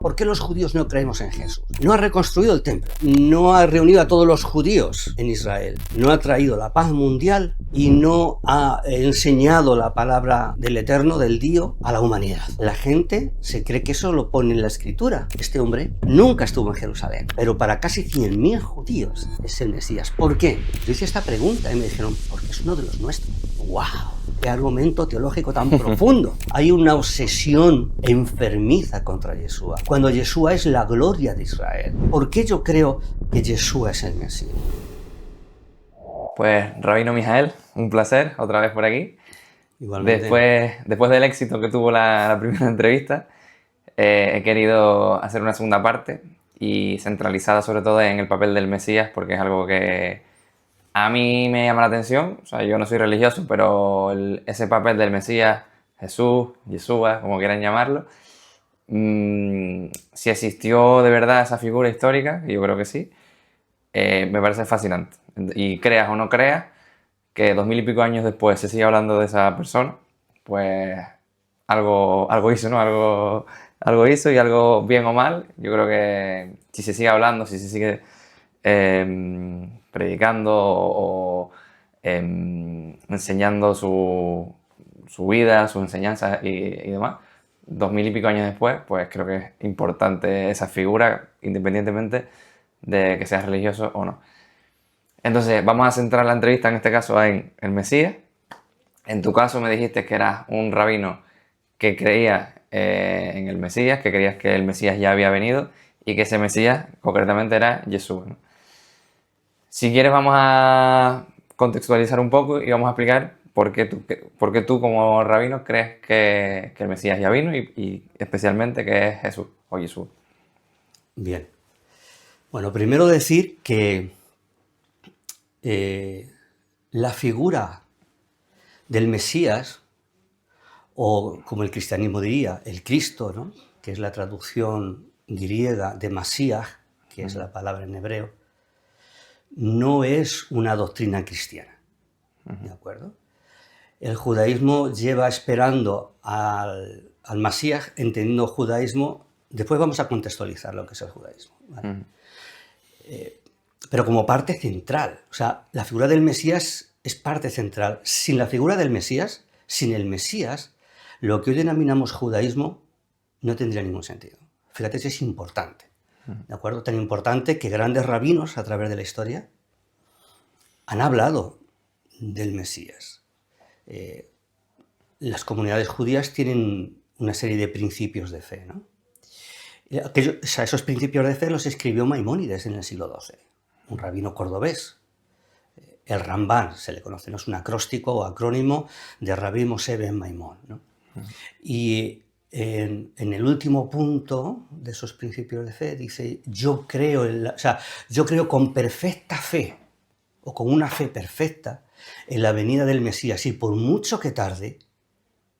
¿Por qué los judíos no creemos en Jesús? No ha reconstruido el templo, no ha reunido a todos los judíos en Israel, no ha traído la paz mundial y no ha enseñado la palabra del Eterno, del Dios, a la humanidad. La gente se cree que eso lo pone en la Escritura. Este hombre nunca estuvo en Jerusalén, pero para casi 100.000 judíos es el Mesías. ¿Por qué? Yo hice esta pregunta y me dijeron, porque es uno de los nuestros. ¡Wow! ¡Qué argumento teológico tan profundo! Hay una obsesión enfermiza contra Yeshua, cuando Yeshua es la gloria de Israel. ¿Por qué yo creo que Yeshua es el Mesías? Pues, Rabino Mijael, un placer otra vez por aquí. Igualmente. Después del éxito que tuvo la primera entrevista, he querido hacer una segunda parte y centralizada sobre todo en el papel del Mesías, porque es algo que a mí me llama la atención. O sea, yo no soy religioso, pero ese papel del Mesías, Jesús, Yeshua, como quieran llamarlo, si existió de verdad esa figura histórica, y yo creo que sí, me parece fascinante. Y creas o no creas que 2000 y pico años después se sigue hablando de esa persona, pues algo hizo, ¿no? Algo hizo, y algo bien o mal. Yo creo que si se sigue hablando, si se sigue predicando o enseñando su vida, sus enseñanzas y demás, 2000 y pico años después, pues creo que es importante esa figura, independientemente de que seas religioso o no. Entonces, vamos a centrar la entrevista en este caso en el Mesías. En tu caso me dijiste que eras un rabino que creía en el Mesías, que creías que el Mesías ya había venido y que ese Mesías concretamente era Jesús, ¿no? Si quieres, vamos a contextualizar un poco y vamos a explicar por qué tú como rabino crees que el Mesías ya vino y especialmente que es Jesús o Jesús. Bien. Bueno, primero decir que la figura del Mesías, o como el cristianismo diría, el Cristo, ¿no?, que es la traducción griega de Masías, que es la palabra en hebreo, no es una doctrina cristiana, ¿de acuerdo? El judaísmo lleva esperando al Masías, entendiendo judaísmo. Después vamos a contextualizar lo que es el judaísmo, ¿vale? Pero como parte central. O sea, la figura del Mesías es parte central. Sin la figura del Mesías, sin el Mesías, lo que hoy denominamos judaísmo no tendría ningún sentido. Fíjate, eso es importante, ¿de acuerdo? Tan importante que grandes rabinos a través de la historia han hablado del Mesías. Las comunidades judías tienen una serie de principios de fe, ¿no? Esos principios de fe los escribió Maimónides en el siglo XII, un rabino cordobés. El Rambán se le conoce, no es un acróstico o acrónimo de Rabí Moshe ben Maimón, ¿no? Y en el último punto de esos principios de fe dice: yo creo con perfecta fe, o con una fe perfecta, en la venida del Mesías, y por mucho que tarde,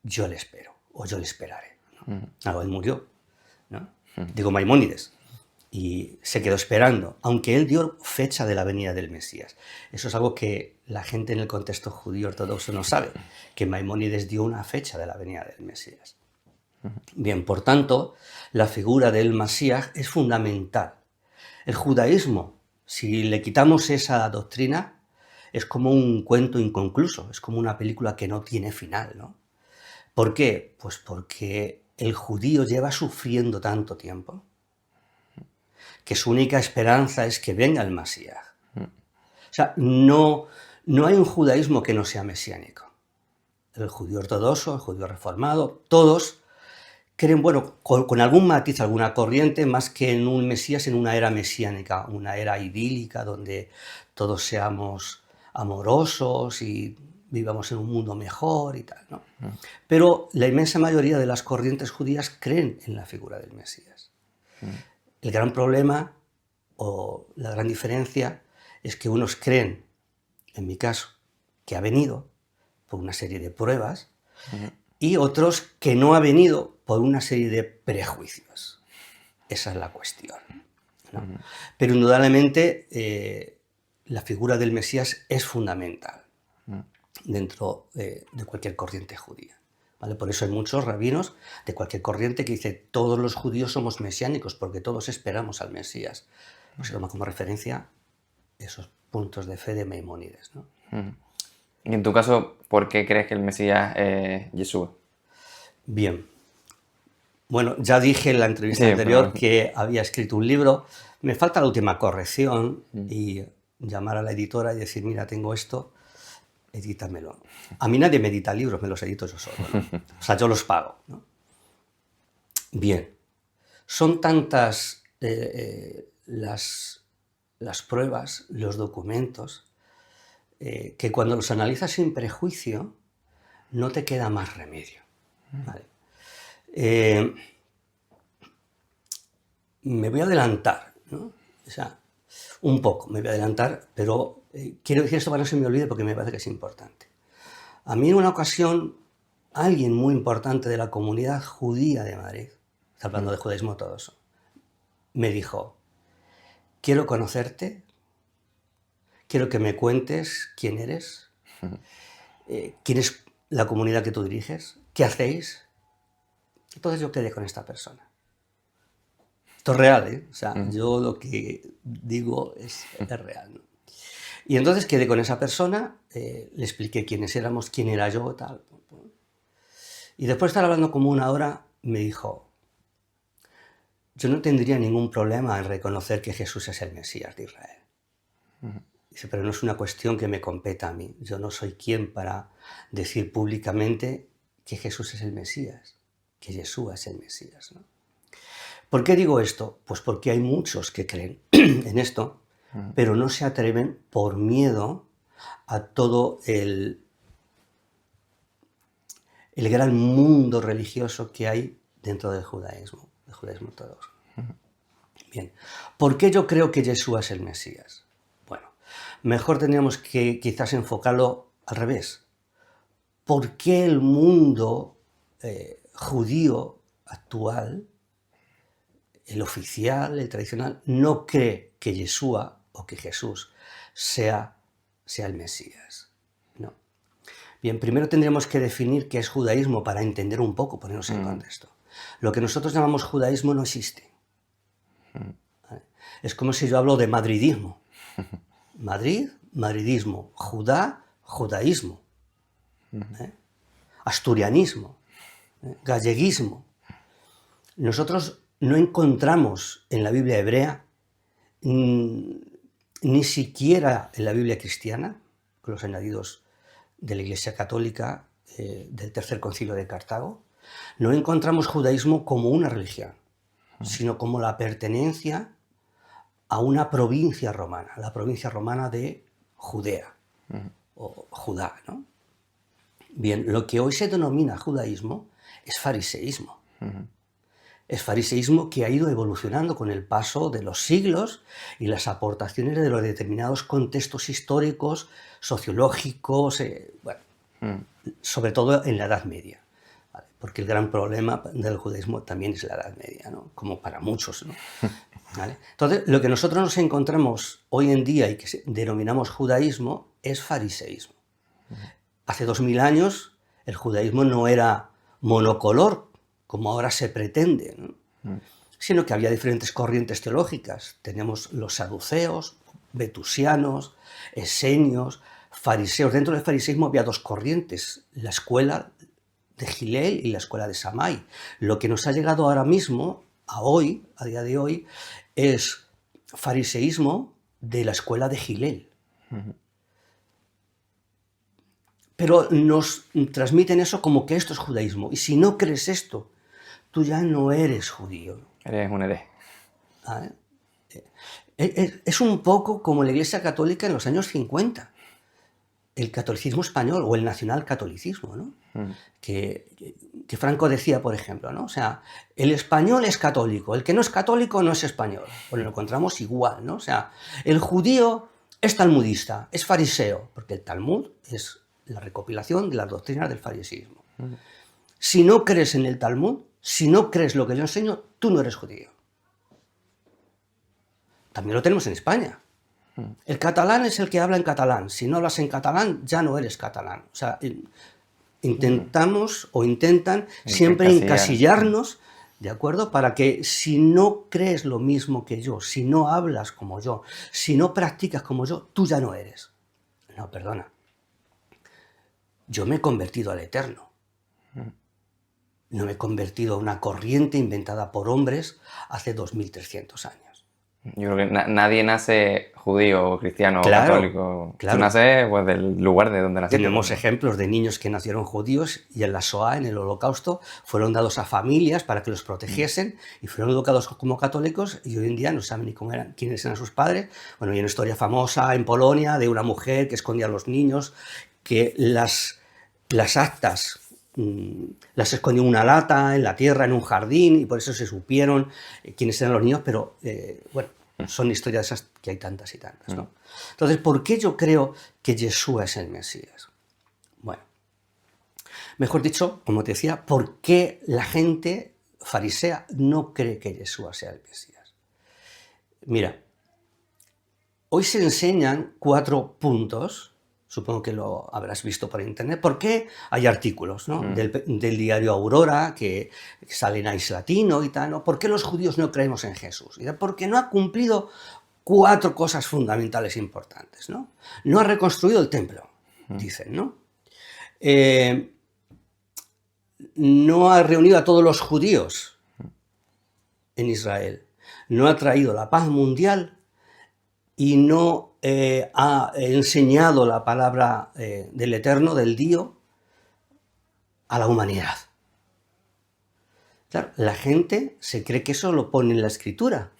yo le espero, o yo le esperaré, ¿no? Él murió, ¿no? Digo Maimónides, y se quedó esperando, aunque él dio fecha de la venida del Mesías. Eso es algo que la gente en el contexto judío ortodoxo no sabe, que Maimónides dio una fecha de la venida del Mesías. Bien, por tanto, la figura del Mesías es fundamental. El judaísmo, si le quitamos esa doctrina, es como un cuento inconcluso, es como una película que no tiene final, ¿no? ¿Por qué? Pues porque el judío lleva sufriendo tanto tiempo que su única esperanza es que venga el Mesías. O sea, no hay un judaísmo que no sea mesiánico. El judío ortodoxo, el judío reformado, todos creen, bueno, con algún matiz, alguna corriente, más que en un Mesías, en una era mesiánica, una era idílica donde todos seamos amorosos y vivamos en un mundo mejor y tal, ¿no? Pero la inmensa mayoría de las corrientes judías creen en la figura del Mesías. El gran problema, o la gran diferencia, es que unos creen, en mi caso, que ha venido por una serie de pruebas, y otros que no ha venido por una serie de prejuicios. Esa es la cuestión, ¿no? Pero indudablemente la figura del Mesías es fundamental dentro de cualquier corriente judía. ¿vale? Por eso hay muchos rabinos de cualquier corriente que dicen todos los judíos somos mesiánicos porque todos esperamos al Mesías. Pues se toma como referencia esos puntos de fe de Maimónides, ¿no? Y en tu caso, ¿por qué crees que el Mesías es Yeshua? Bien. Bueno, ya dije en la entrevista Sí, anterior pero- que había escrito un libro. Me falta la última corrección y llamar a la editora y decir, mira, tengo esto, edítamelo. A mí nadie me edita libros, me los edito yo solo, ¿no? O sea, yo los pago, ¿no? Bien. Son tantas las pruebas, los documentos, que cuando los analizas sin prejuicio, no te queda más remedio, ¿vale? Me voy a adelantar, ¿no? O sea, un poco me voy a adelantar, pero quiero decir esto para que no se me olvide porque me parece que es importante. A mí en una ocasión, alguien muy importante de la comunidad judía de Madrid, está hablando de judaísmo ortodoxo, me dijo, quiero conocerte, quiero que me cuentes quién eres, quién es la comunidad que tú diriges, qué hacéis. Entonces yo quedé con esta persona. Esto es real, ¿eh? O sea, yo lo que digo es real, ¿no? Y entonces quedé con esa persona, le expliqué quiénes éramos, quién era yo, tal. Y después de estar hablando como una hora, me dijo, yo no tendría ningún problema en reconocer que Jesús es el Mesías de Israel. Dice, pero no es una cuestión que me competa a mí. Yo no soy quien para decir públicamente que Jesús es el Mesías, que Yeshua es el Mesías, ¿no? ¿Por qué digo esto? Pues porque hay muchos que creen en esto, pero no se atreven por miedo a todo el gran mundo religioso que hay dentro del judaísmo ortodoxo. Bien, ¿por qué yo creo que Yeshua es el Mesías? Bueno, mejor tendríamos que quizás enfocarlo al revés. ¿Por qué el mundo judío actual, el oficial, el tradicional, no cree que Yeshua o que Jesús sea el Mesías? No. Bien, primero tendríamos que definir qué es judaísmo para entender un poco, ponernos en contexto. Lo que nosotros llamamos judaísmo no existe. ¿Vale? Es como si yo hablo de madridismo. Madrid, madridismo. Judá, judaísmo. Asturianismo. Galleguismo. Nosotros no encontramos en la Biblia hebrea, ni siquiera en la Biblia cristiana, con los añadidos de la Iglesia Católica del Tercer Concilio de Cartago, no encontramos judaísmo como una religión, sino como la pertenencia a una provincia romana, la provincia romana de Judea, o Judá, ¿no? Bien, lo que hoy se denomina judaísmo es fariseísmo. Es fariseísmo que ha ido evolucionando con el paso de los siglos y las aportaciones de los determinados contextos históricos, sociológicos, bueno, sobre todo en la Edad Media, ¿vale? Porque el gran problema del judaísmo también es la Edad Media, ¿no? Como para muchos, ¿no? ¿Vale? Entonces, lo que nosotros nos encontramos hoy en día y que denominamos judaísmo es fariseísmo. Hace 2000 años el judaísmo no era monocolor, como ahora se pretende, ¿no? Sino que había diferentes corrientes teológicas. Tenemos los saduceos, vetusianos, esenios, fariseos. Dentro del fariseísmo había dos corrientes, la escuela de Gilel y la escuela de Samai. Lo que nos ha llegado ahora mismo, a día de hoy, es fariseísmo de la escuela de Gilel. Pero nos transmiten eso como que esto es judaísmo. Y si no crees esto, tú ya no eres judío. Eres un hereje. ¿Vale? Es un poco como la Iglesia Católica en los años 50. El catolicismo español o el nacionalcatolicismo, ¿no? Que Franco decía, por ejemplo, ¿no? O sea, el español es católico, el que no es católico no es español. Pues lo encontramos igual, ¿no? O sea, el judío es talmudista, es fariseo, porque el Talmud es la recopilación de las doctrinas del fariseísmo. Si no crees en el Talmud, si no crees lo que yo enseño, tú no eres judío. También lo tenemos en España. El catalán es el que habla en catalán. Si no hablas en catalán, ya no eres catalán. O sea, Intentamos o intentan siempre encasillarnos, ¿de acuerdo? Para que si no crees lo mismo que yo, si no hablas como yo, si no practicas como yo, tú ya no eres. No, perdona. Yo me he convertido al eterno. No me he convertido a una corriente inventada por hombres hace 2300 años. Yo creo que nadie nace judío, cristiano Claro, o católico. claro. Tú naces pues, del lugar de donde naciste. Tenemos ejemplos de niños que nacieron judíos y en la Shoah, en el Holocausto, fueron dados a familias para que los protegiesen y fueron educados como católicos y hoy en día no saben ni quiénes eran sus padres. Bueno, hay una historia famosa en Polonia de una mujer que escondía a los niños, que las actas las escondió en una lata, en la tierra, en un jardín, y por eso se supieron quiénes eran los niños, pero bueno, son historias esas que hay tantas y tantas, ¿no? Entonces, ¿por qué yo creo que Yeshua es el Mesías? Bueno, mejor dicho, como te decía, ¿por qué la gente farisea no cree que Yeshua sea el Mesías? Mira, hoy se enseñan 4 puntos. Supongo que lo habrás visto por internet. ¿Por qué hay artículos, ¿no? del diario Aurora que salen a Islatino y tal, ¿no? ¿Por qué los judíos no creemos en Jesús? Porque no ha cumplido 4 cosas fundamentales importantes, ¿no? No ha reconstruido el templo, dicen, ¿no? No ha reunido a todos los judíos en Israel. No ha traído la paz mundial y no ha enseñado la palabra del Eterno, del Dios, a la humanidad. Claro, la gente se cree que eso lo pone en la Escritura.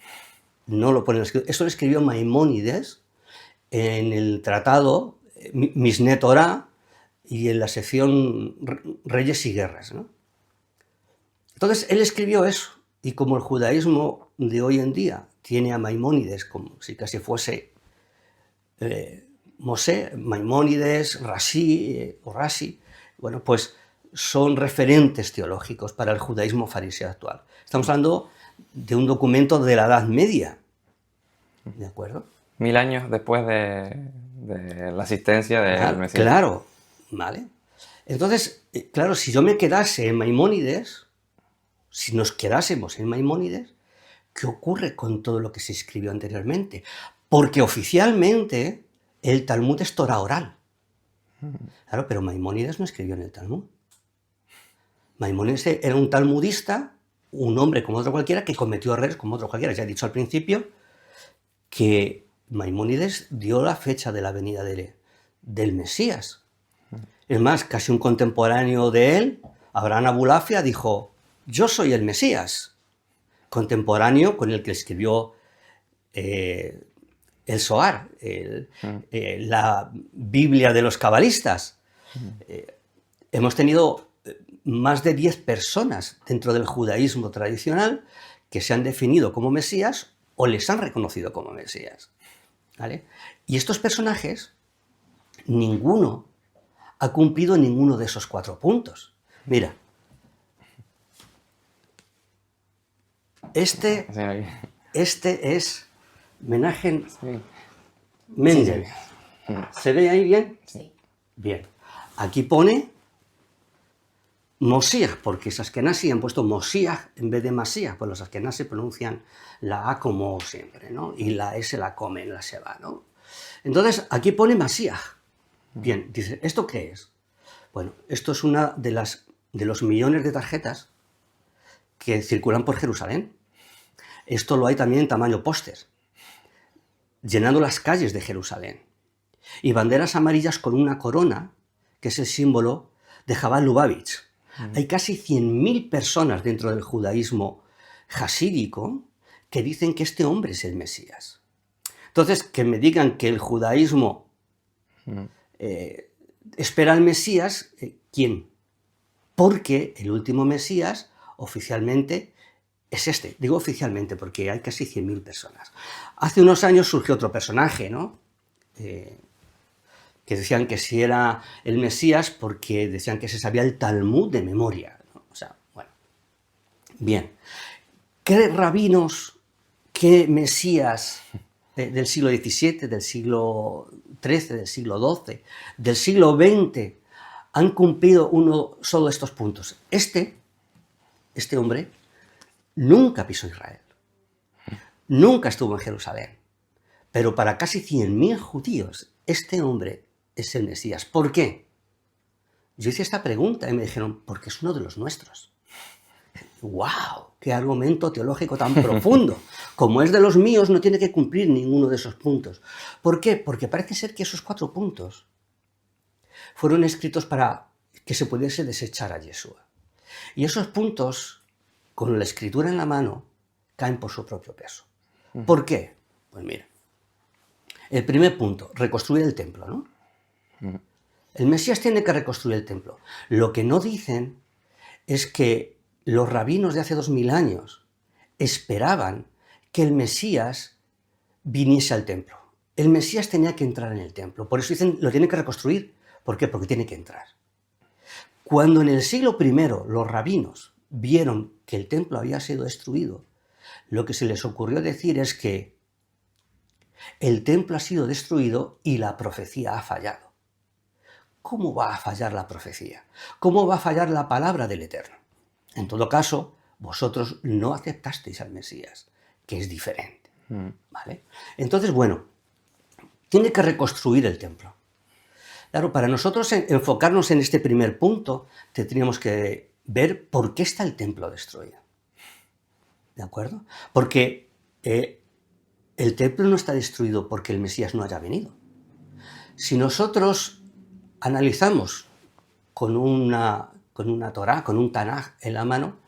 No lo pone en la Escritura. Eso lo escribió Maimónides en el tratado Mishneh Torah y en la sección Reyes y Guerras, ¿no? Entonces, él escribió eso, y como el judaísmo de hoy en día tiene a Maimónides como si casi fuese Mosé, Maimónides, Rashi, bueno, pues son referentes teológicos para el judaísmo fariseo actual. Estamos hablando de un documento de la Edad Media, ¿de acuerdo? 1000 años después de la asistencia del Mesías. Claro, ¿vale? Entonces, claro, si yo me quedase en Maimónides, si nos quedásemos en Maimónides, ¿qué ocurre con todo lo que se escribió anteriormente? Porque oficialmente el Talmud es Torah oral. Claro, pero Maimónides no escribió en el Talmud. Maimónides era un talmudista, un hombre como otro cualquiera, que cometió errores como otro cualquiera. Ya he dicho al principio que Maimónides dio la fecha de la venida del Mesías. Es más, casi un contemporáneo de él, Abraham Abulafia, dijo: yo soy el Mesías. Contemporáneo con el que escribió el Zohar, la Biblia de los cabalistas. Hemos tenido más de 10 personas dentro del judaísmo tradicional que se han definido como Mesías o les han reconocido como Mesías, ¿vale? Y estos personajes, ninguno ha cumplido ninguno de esos 4 puntos. Mira, este es Menachem Mendel. ¿Se ve ahí bien? Sí. Bien. Aquí pone Mosías, porque es Askenasí, han puesto Mosías en vez de Masías, pues los Askenasí pronuncian la A como siempre, ¿no? Y la S la comen, la se va, ¿no? Entonces, aquí pone Masías. Bien, dice, ¿esto qué es? Bueno, esto es una de los millones de tarjetas que circulan por Jerusalén. Esto lo hay también en tamaño póster, llenando las calles de Jerusalén. Y banderas amarillas con una corona, que es el símbolo de Jabal Lubavitch. Hay casi 100.000 personas dentro del judaísmo hasídico que dicen que este hombre es el Mesías. Entonces, que me digan que el judaísmo espera al Mesías, ¿quién? Porque el último Mesías oficialmente es este. Digo oficialmente porque hay casi 100.000 personas. Hace unos años surgió otro personaje, ¿no? Que decían que sí era el Mesías porque decían que se sabía el Talmud de memoria, ¿no? O sea, bueno. Bien. ¿Qué rabinos, qué Mesías del siglo XVII, del siglo XIII, del siglo XII, del siglo XX han cumplido uno solo de estos puntos. Este hombre nunca pisó Israel, nunca estuvo en Jerusalén, pero para casi 100.000 judíos este hombre es el Mesías. ¿Por qué? Yo hice esta pregunta y me dijeron, porque es uno de los nuestros. ¡Wow! ¡Qué argumento teológico tan profundo! Como es de los míos, no tiene que cumplir ninguno de esos puntos. ¿Por qué? Porque parece ser que esos 4 puntos fueron escritos para que se pudiese desechar a Yeshua. Y esos puntos, con la escritura en la mano, caen por su propio peso. ¿Por qué? Pues mira, el primer punto, reconstruir el templo, ¿no? El Mesías tiene que reconstruir el templo. Lo que no dicen es que los rabinos de hace 2000 años esperaban que el Mesías viniese al templo. El Mesías tenía que entrar en el templo. Por eso dicen, lo tiene que reconstruir. ¿Por qué? Porque tiene que entrar. Cuando en el siglo I los rabinos vieron que el templo había sido destruido, lo que se les ocurrió decir es que el templo ha sido destruido y la profecía ha fallado. ¿Cómo va a fallar la profecía? ¿Cómo va a fallar la palabra del Eterno? En todo caso, vosotros no aceptasteis al Mesías, que es diferente. ¿Vale? Entonces, bueno, tiene que reconstruir el templo. Claro, para nosotros enfocarnos en este primer punto, tendríamos que ver por qué está el templo destruido. ¿De acuerdo? Porque el templo no está destruido porque el Mesías no haya venido. Si nosotros analizamos con una Torá, con un Tanaj en la mano,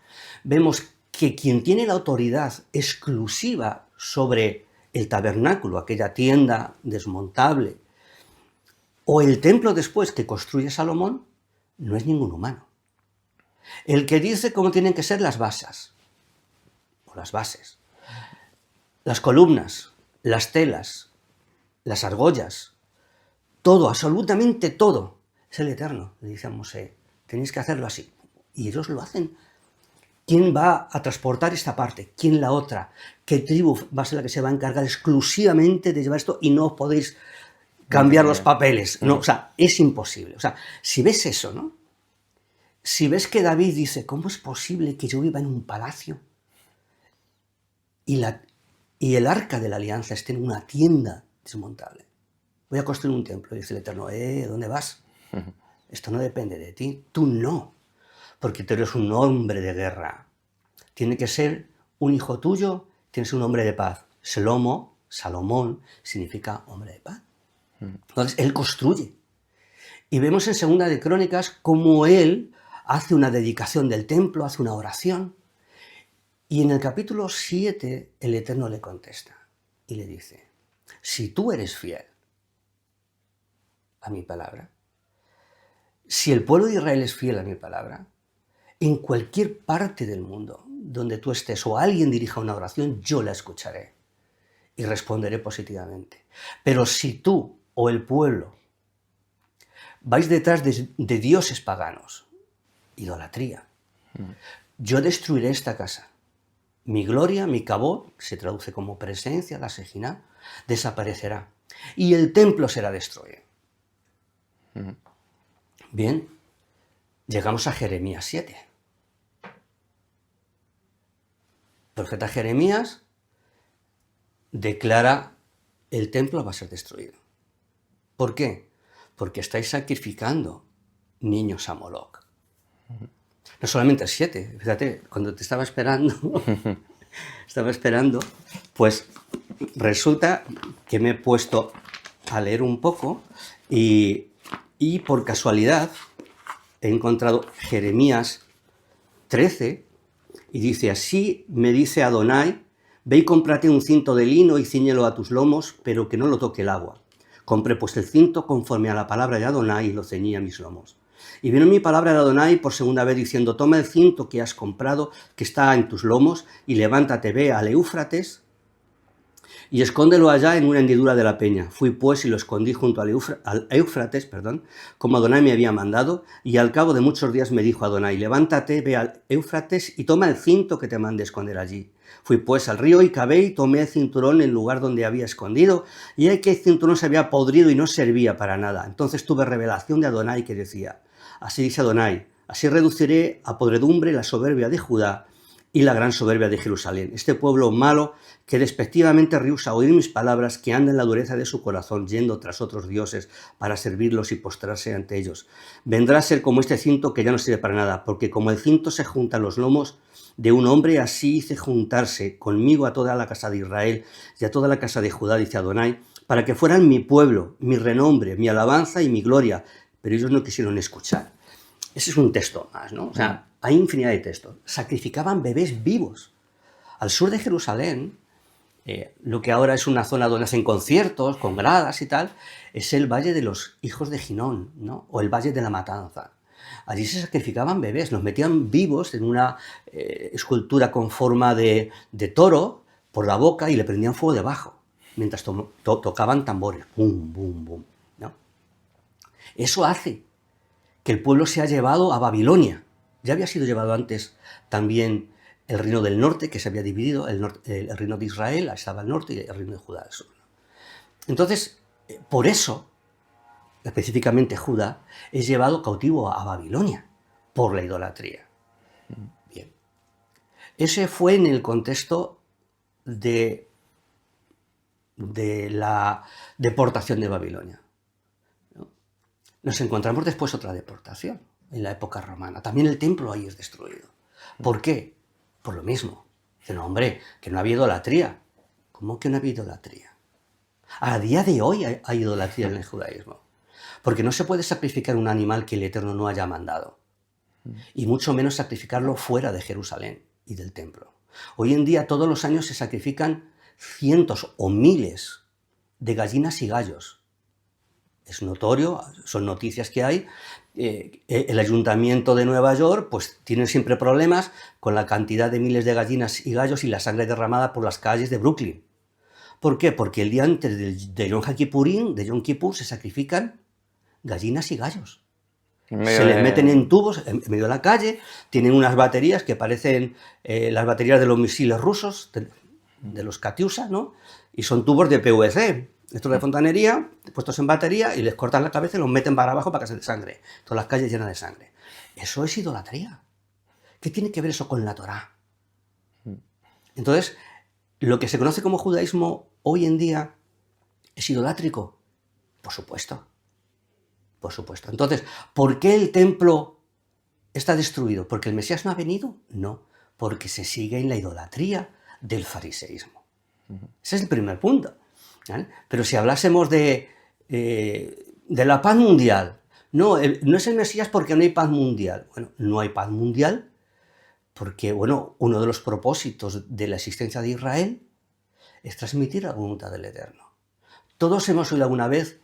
vemos que quien tiene la autoridad exclusiva sobre el tabernáculo, aquella tienda desmontable, o el templo después que construye Salomón, no es ningún humano. El que dice cómo tienen que ser las bases, las columnas, las telas, las argollas, todo, absolutamente todo, es el Eterno. Le dice a Mosé, tenéis que hacerlo así. Y ellos lo hacen. ¿Quién va a transportar esta parte? ¿Quién la otra? ¿Qué tribu va a ser la que se va a encargar exclusivamente de llevar esto y no podéis cambiar los papeles? No, o sea, es imposible. O sea, si ves eso, ¿no? Si ves que David dice, ¿cómo es posible que yo viva en un palacio y el arca de la alianza esté en una tienda desmontable? Voy a construir un templo, dice el Eterno. ¿Dónde vas? Esto no depende de ti. Tú no, porque tú eres un hombre de guerra. Tiene que ser un hijo tuyo, tiene que ser un hombre de paz. Salomón, significa hombre de paz. Entonces, él construye. Y vemos en Segunda de Crónicas cómo él hace una dedicación del templo, hace una oración. Y en el capítulo 7, el Eterno le contesta y le dice, si tú eres fiel a mi palabra, si el pueblo de Israel es fiel a mi palabra, en cualquier parte del mundo donde tú estés o alguien dirija una oración, yo la escucharé y responderé positivamente. Pero si tú o el pueblo vais detrás de dioses paganos, idolatría, yo destruiré esta casa. Mi gloria, mi kabod, se traduce como presencia, la Sejina, desaparecerá. Y el templo será destruido. Bien, llegamos a Jeremías 7. El profeta Jeremías declara, el templo va a ser destruido. ¿Por qué? Porque estáis sacrificando niños a Moloch. No solamente el 7, fíjate, cuando te estaba esperando, pues resulta que me he puesto a leer un poco y por casualidad he encontrado Jeremías 13 y dice, así me dice Adonai, ve y cómprate un cinto de lino y cíñelo a tus lomos, pero que no lo toque el agua. Compré pues el cinto conforme a la palabra de Adonai y lo ceñí a mis lomos. Y vino mi palabra de Adonai por segunda vez diciendo, toma el cinto que has comprado, que está en tus lomos, y levántate, ve al Éufrates, y escóndelo allá en una hendidura de la peña. Fui pues y lo escondí junto al Éufrates, como Adonai me había mandado, y al cabo de muchos días me dijo Adonai, levántate, ve al Éufrates y toma el cinto que te mandé esconder allí. Fui pues al río y cavé y tomé el cinturón en el lugar donde había escondido, y aquí el cinturón se había podrido y no servía para nada. Entonces tuve revelación de Adonai que decía, Así dice Adonai, así reduciré a podredumbre la soberbia de Judá y la gran soberbia de Jerusalén. Este pueblo malo que despectivamente rehúsa oír mis palabras, que anda en la dureza de su corazón, yendo tras otros dioses para servirlos y postrarse ante ellos. Vendrá a ser como este cinto que ya no sirve para nada, porque como el cinto se junta a los lomos de un hombre, así hice juntarse conmigo a toda la casa de Israel y a toda la casa de Judá, dice Adonai, para que fueran mi pueblo, mi renombre, mi alabanza y mi gloria, pero ellos no quisieron escuchar. Ese es un texto más, ¿no? O sea, hay infinidad de textos. Sacrificaban bebés vivos. Al sur de Jerusalén, lo que ahora es una zona donde hacen conciertos, con gradas y tal, es el Valle de los Hijos de Ginón, ¿no? O el Valle de la Matanza. Allí se sacrificaban bebés, los metían vivos en una escultura con forma de toro por la boca y le prendían fuego debajo, mientras tocaban tambores. Bum, bum, bum, ¿no? Eso hace que el pueblo se ha llevado a Babilonia. Ya había sido llevado antes también el reino del norte, que se había dividido, el reino de Israel estaba al norte y el reino de Judá al sur. Entonces, por eso, específicamente Judá, es llevado cautivo a Babilonia por la idolatría. Bien. Ese fue en el contexto de la deportación de Babilonia. Nos encontramos después otra deportación, en la época romana. También el templo ahí es destruido. ¿Por qué? Por lo mismo. Dicen, no, hombre, que no había idolatría. ¿Cómo que no había idolatría? A día de hoy hay idolatría en el judaísmo. Porque no se puede sacrificar un animal que el Eterno no haya mandado. Y mucho menos sacrificarlo fuera de Jerusalén y del templo. Hoy en día, todos los años se sacrifican cientos o miles de gallinas y gallos. Es notorio, son noticias que hay. El ayuntamiento de Nueva York pues tiene siempre problemas con la cantidad de miles de gallinas y gallos y la sangre derramada por las calles de Brooklyn. ¿Por qué? Porque el día antes de Yom Kippurín, de Yom Kippur, se sacrifican gallinas y gallos. Se les meten en tubos en medio de la calle, tienen unas baterías que parecen las baterías de los misiles rusos, de los Katyusha, ¿no? Y son tubos de PVC. Estos de fontanería, puestos en batería, y les cortan la cabeza y los meten para abajo para que se desangre. Todas las calles llenas de sangre. Eso es idolatría. ¿Qué tiene que ver eso con la Torá? Entonces, lo que se conoce como judaísmo hoy en día es idolátrico. Por supuesto. Por supuesto. Entonces, ¿por qué el templo está destruido? ¿Porque el Mesías no ha venido? No, porque se sigue en la idolatría del fariseísmo. Ese es el primer punto. ¿Vale? Pero si hablásemos de la paz mundial, no es el Mesías porque no hay paz mundial. Bueno, no hay paz mundial porque, bueno, uno de los propósitos de la existencia de Israel es transmitir la voluntad del Eterno. Todos hemos oído alguna vez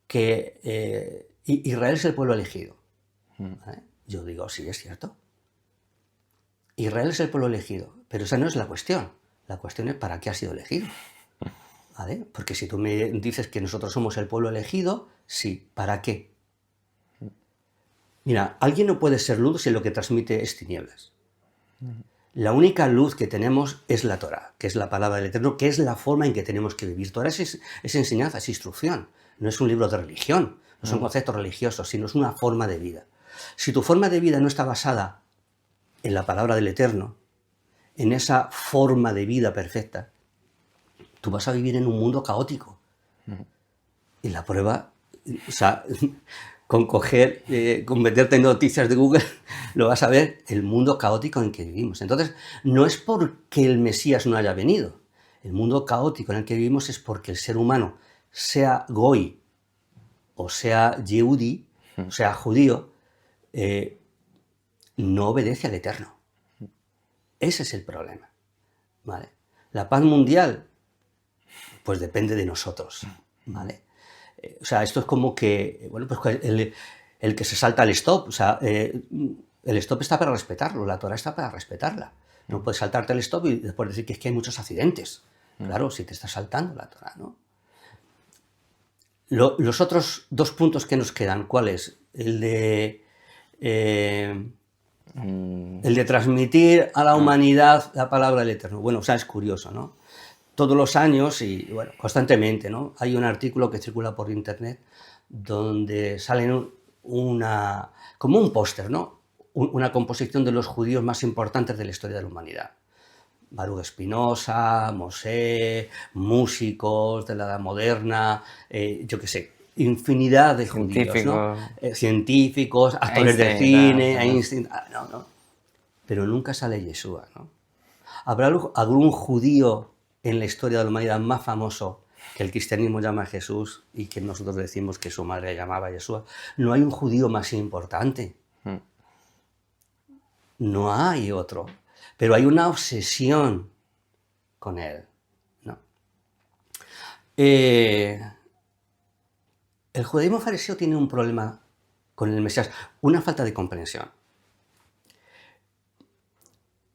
que Israel es el pueblo elegido. ¿Vale? Yo digo, sí, es cierto. Israel es el pueblo elegido, pero esa no es la cuestión. La cuestión es para qué ha sido elegido. ¿Vale? Porque si tú me dices que nosotros somos el pueblo elegido, sí, ¿para qué? Mira, alguien no puede ser luz si lo que transmite es tinieblas. La única luz que tenemos es la Torá, que es la palabra del Eterno, que es la forma en que tenemos que vivir. Torá es enseñanza, es instrucción, no es un libro de religión, no son conceptos religiosos, sino es una forma de vida. Si tu forma de vida no está basada en la palabra del Eterno, en esa forma de vida perfecta, tú vas a vivir en un mundo caótico. Y la prueba, o sea, con meterte en noticias de Google, lo vas a ver, el mundo caótico en que vivimos. Entonces, no es porque el Mesías no haya venido. El mundo caótico en el que vivimos es porque el ser humano, sea goy o sea yehudi, o sea judío, no obedece al Eterno. Ese es el problema. ¿Vale? La paz mundial, pues depende de nosotros, ¿vale? O sea, esto es como que, bueno, pues el que se salta al stop, o sea, el stop está para respetarlo, la Torah está para respetarla. No puedes saltarte al stop y después decir que es que hay muchos accidentes. Claro, si te estás saltando la Torah, ¿no? Los otros dos puntos que nos quedan, ¿cuál es? El de transmitir a la humanidad la palabra del Eterno. Bueno, o sea, es curioso, ¿no? Todos los años y, bueno, constantemente, ¿no? Hay un artículo que circula por internet donde salen como un póster, ¿no? Una composición de los judíos más importantes de la historia de la humanidad. Baruch Spinoza, Moshe, músicos de la Edad Moderna, yo qué sé, infinidad de judíos, ¿no? Científicos, actores de cine, Einstein, no. Pero nunca sale Yeshua, ¿no? ¿Habrá algún judío en la historia de la humanidad más famoso que el cristianismo llama a Jesús y que nosotros decimos que su madre llamaba a Yeshua? No hay un judío más importante. No hay otro. Pero hay una obsesión con él, ¿no? El judaísmo fariseo tiene un problema con el Mesías, una falta de comprensión.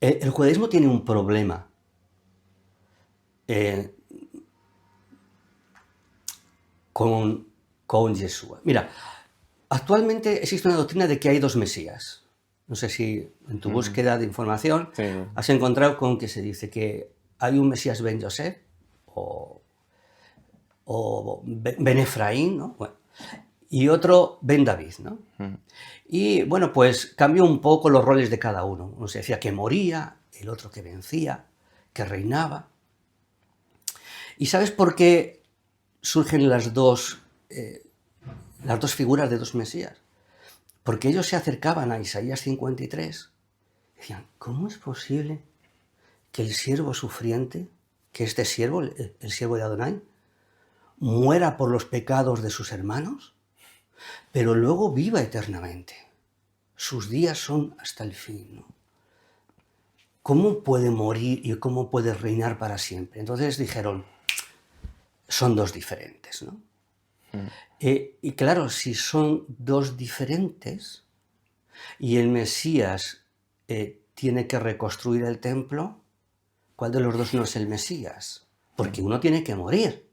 El judaísmo tiene un problema con Yeshua. Mira, actualmente existe una doctrina de que hay dos Mesías. No sé si en tu búsqueda de información has encontrado con que se dice que hay un Mesías Ben Yosef o Ben Efraín, ¿no? Bueno, y otro Ben David, ¿no? Y bueno, pues cambió un poco los roles de cada uno. Uno se decía que moría, el otro que vencía, que reinaba. ¿Y sabes por qué surgen las dos figuras de dos Mesías? Porque ellos se acercaban a Isaías 53 y decían, ¿cómo es posible que el siervo sufriente, que este siervo, el siervo de Adonai, muera por los pecados de sus hermanos, pero luego viva eternamente? Sus días son hasta el fin, ¿no? ¿Cómo puede morir y cómo puede reinar para siempre? Entonces dijeron, son dos diferentes, ¿no? Y claro, si son dos diferentes y el Mesías tiene que reconstruir el templo, ¿cuál de los dos no es el Mesías? Porque uno tiene que morir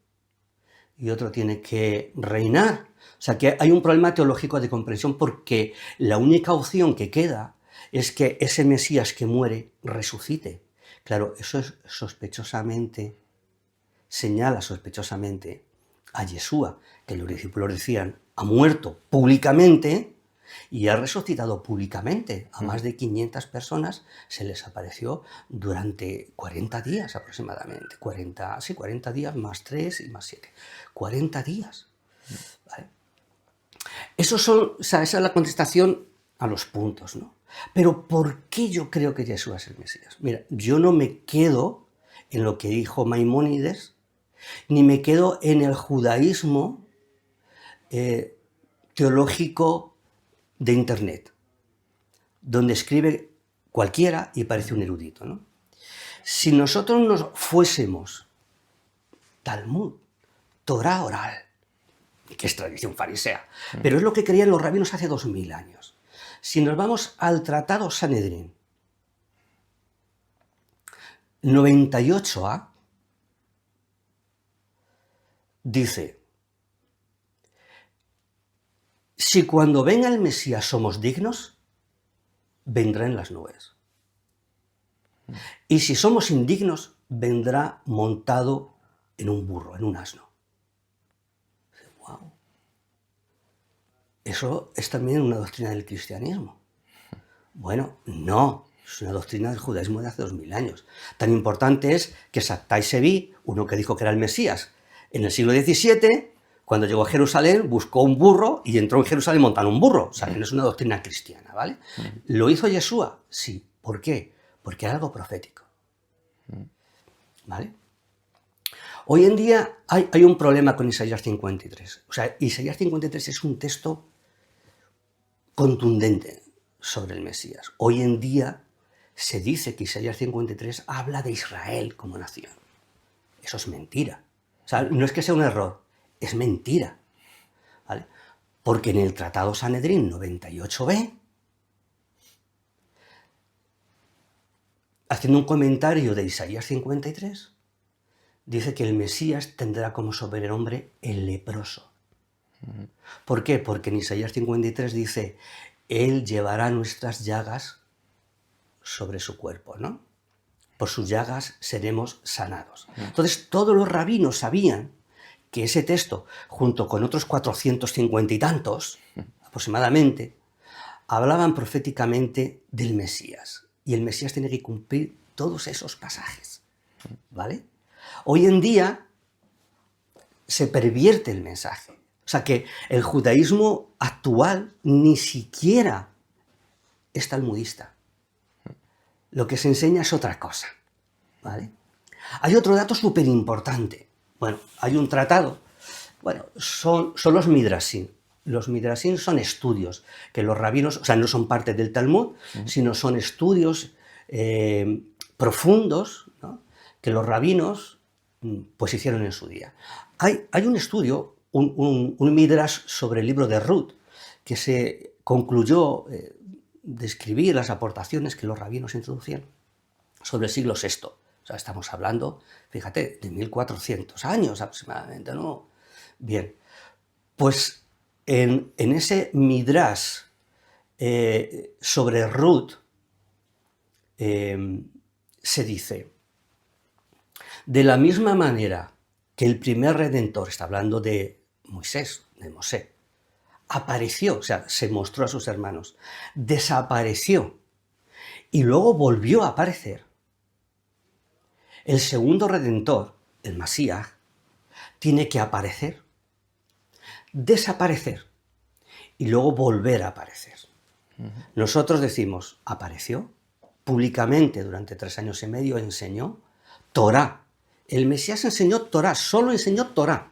y otro tiene que reinar. O sea que hay un problema teológico de comprensión porque la única opción que queda es que ese Mesías que muere resucite. Claro, eso es señala sospechosamente a Yeshua, que los discípulos decían, ha muerto públicamente y ha resucitado públicamente. A más de 500 personas se les apareció durante 40 días aproximadamente. 40 días más 3 y más 7. 40 días. ¿Vale? Esa es la contestación a los puntos, ¿no? Pero ¿por qué yo creo que Yeshua es el Mesías? Mira, yo no me quedo en lo que dijo Maimónides, ni me quedo en el judaísmo teológico de Internet, donde escribe cualquiera y parece un erudito, ¿no? Si nosotros nos fuésemos Talmud, Torá oral, que es tradición farisea, pero es lo que creían los rabinos hace 2000 años. Si nos vamos al Tratado Sanedrín, 98a, dice, si cuando venga el Mesías somos dignos, vendrá en las nubes. Y si somos indignos, vendrá montado en un burro, en un asno. Wow. Eso es también una doctrina del cristianismo. Bueno, no, es una doctrina del judaísmo de hace 2000 años. Tan importante es que Sabtai Sevi, uno que dijo que era el Mesías, en el siglo XVII, cuando llegó a Jerusalén, buscó un burro y entró en Jerusalén montando un burro. O sea, que no es una doctrina cristiana, ¿vale? ¿Lo hizo Yeshua? Sí. ¿Por qué? Porque era algo profético. ¿Vale? Hoy en día hay un problema con Isaías 53. O sea, Isaías 53 es un texto contundente sobre el Mesías. Hoy en día se dice que Isaías 53 habla de Israel como nación. Eso es mentira. O sea, no es que sea un error, es mentira. ¿Vale? Porque en el Tratado Sanedrín 98b, haciendo un comentario de Isaías 53, dice que el Mesías tendrá como sobrenombre el leproso. ¿Por qué? Porque en Isaías 53 dice, Él llevará nuestras llagas sobre su cuerpo, ¿no? Por sus llagas seremos sanados. Entonces, todos los rabinos sabían que ese texto, junto con otros 450 y tantos, aproximadamente, hablaban proféticamente del Mesías. Y el Mesías tiene que cumplir todos esos pasajes, ¿vale? Hoy en día se pervierte el mensaje. O sea que el judaísmo actual ni siquiera es talmudista. Lo que se enseña es otra cosa, ¿vale? Hay otro dato súper importante. Bueno, hay un tratado, bueno, son los midrashim. Los midrashim son estudios que los rabinos, o sea, no son parte del Talmud, sino son estudios profundos, ¿no?, que los rabinos pues hicieron en su día. Hay un estudio, un midrash sobre el libro de Ruth, que se concluyó de escribir las aportaciones que los rabinos introducían sobre el siglo VI. O sea, estamos hablando, fíjate, de 1400 años aproximadamente, ¿no? Bien, pues en ese midrash sobre Ruth se dice: de la misma manera que el primer redentor, está hablando de Moisés, de Mosé, apareció, o sea, se mostró a sus hermanos, desapareció y luego volvió a aparecer, el segundo redentor, el Masías, tiene que aparecer, desaparecer y luego volver a aparecer. Nosotros decimos, apareció públicamente durante 3 años y medio, enseñó Torá. El Mesías enseñó Torá, solo enseñó Torá.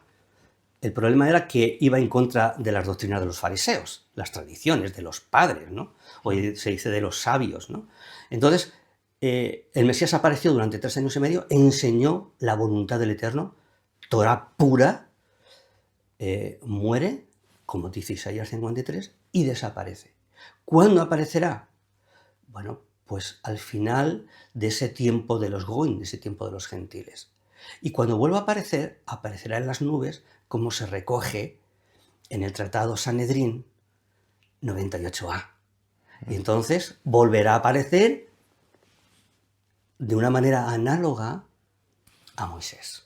El problema era que iba en contra de las doctrinas de los fariseos, las tradiciones de los padres, ¿no? Hoy se dice de los sabios, ¿no? Entonces, el Mesías apareció durante 3 años y medio, enseñó la voluntad del Eterno, Torá pura, muere, como dice Isaías 53, y desaparece. ¿Cuándo aparecerá? Bueno, pues al final de ese tiempo de los goim, de ese tiempo de los gentiles. Y cuando vuelva a aparecer, aparecerá en las nubes, como se recoge en el Tratado Sanedrín 98a. Y entonces volverá a aparecer de una manera análoga a Moisés.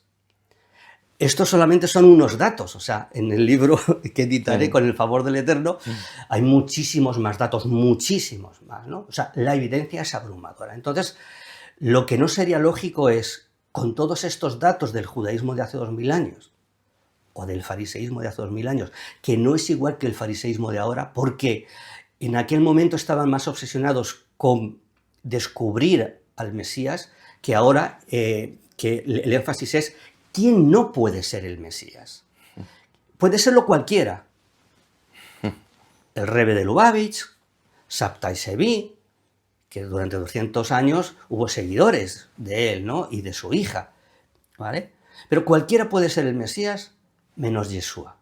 Estos solamente son unos datos, o sea, en el libro que editaré con el favor del Eterno hay muchísimos más datos, muchísimos más, ¿no? O sea, la evidencia es abrumadora. Entonces, lo que no sería lógico es, con todos estos datos del judaísmo de hace 2000 años, o del fariseísmo de hace 2000 años, que no es igual que el fariseísmo de ahora, porque en aquel momento estaban más obsesionados con descubrir al Mesías, que ahora que el énfasis es ¿quién no puede ser el Mesías? Puede serlo cualquiera. El Rebbe de Lubavitch, Sabtai Sevi, que durante 200 años hubo seguidores de él, ¿no?, y de su hija, ¿vale? Pero cualquiera puede ser el Mesías menos Yeshua.